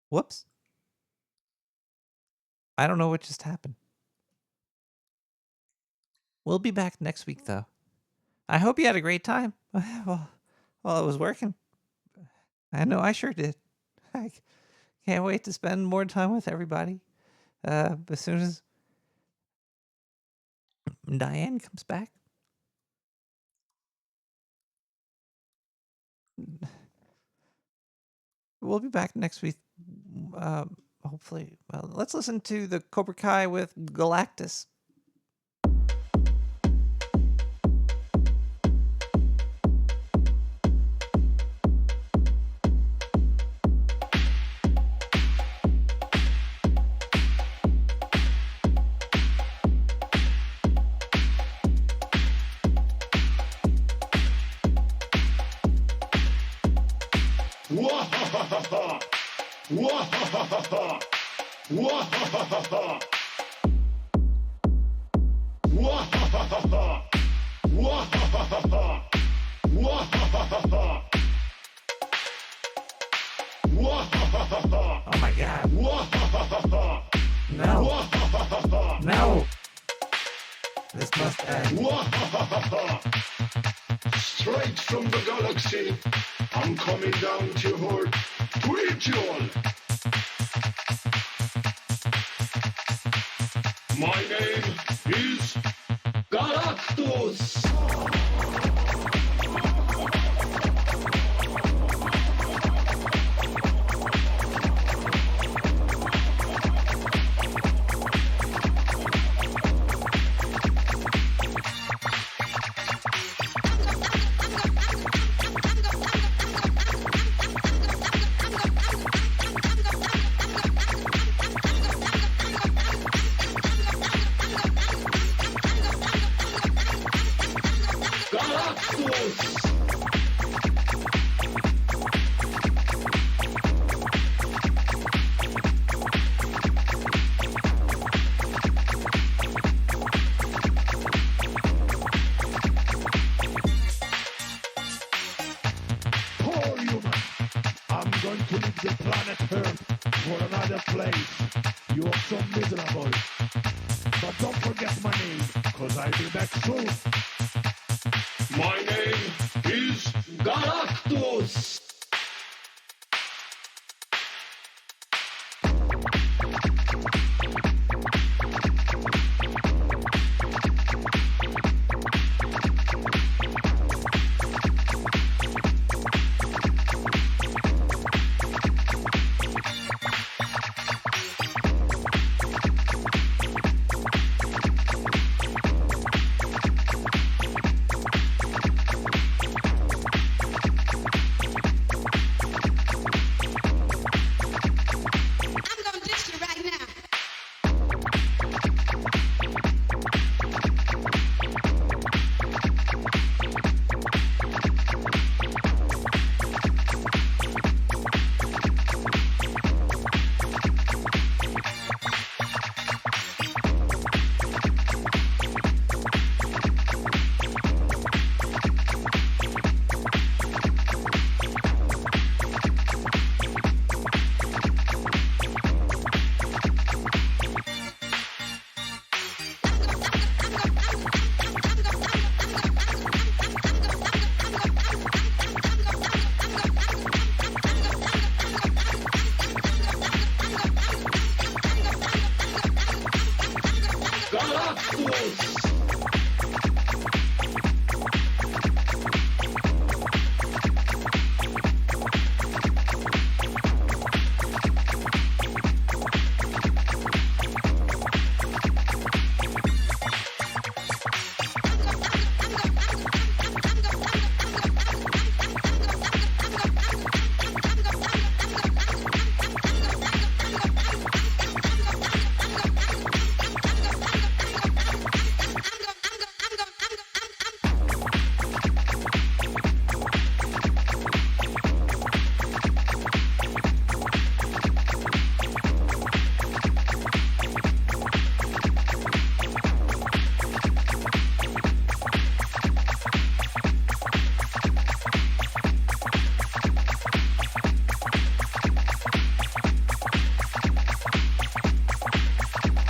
Whoops. I don't know what just happened. We'll be back next week, though. I hope you had a great time. Well, it was working. I know I sure did. I can't wait to spend more time with everybody. As soon as Diane comes back. We'll be back next week. Hopefully. Well, let's listen to the Cobra Kai with Galactus. Oh my God. No. No. This must end. Straight from the galaxy, I'm coming down to your horde to eat you all. My name is Galactus. all human. I'm going to leave the planet Earth for another place. You are so miserable. But don't forget my name, cause I'll be back soon. My name is Galactus.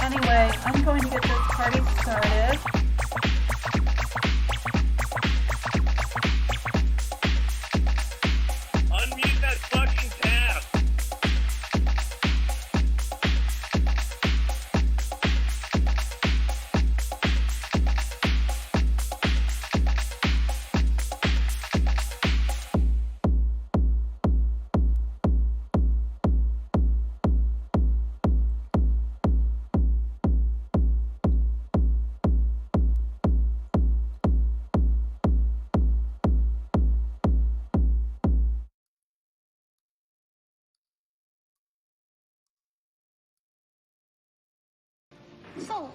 Anyway, I'm going to get this party started. Unmute that fucking tab. So,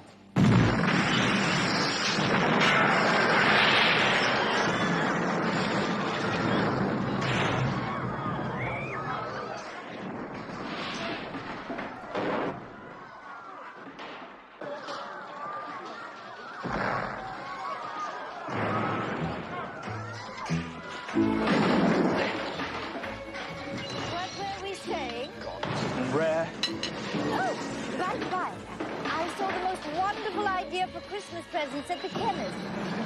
where are we staying? Rare. Oh, by the by, I saw the most wonderful idea for Christmas presents at the chemist.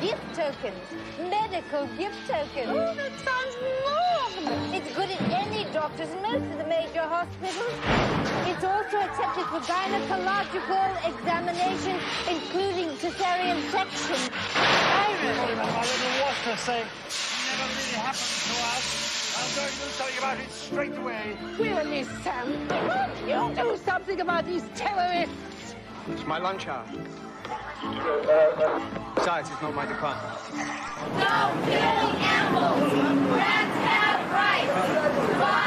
Gift tokens. Medical gift tokens. Oh, that sounds marvelous. It's good at any doctors and most of the major hospitals. It's also accepted for gynecological examination, including cesarean section. I don't know what to say. It never really happened to us. I'm going to do something about it straight away. Really, Sam? Can't you do something about these terrorists? It's my lunch hour. Besides, it's not my department. No killing animals! Rats have rights!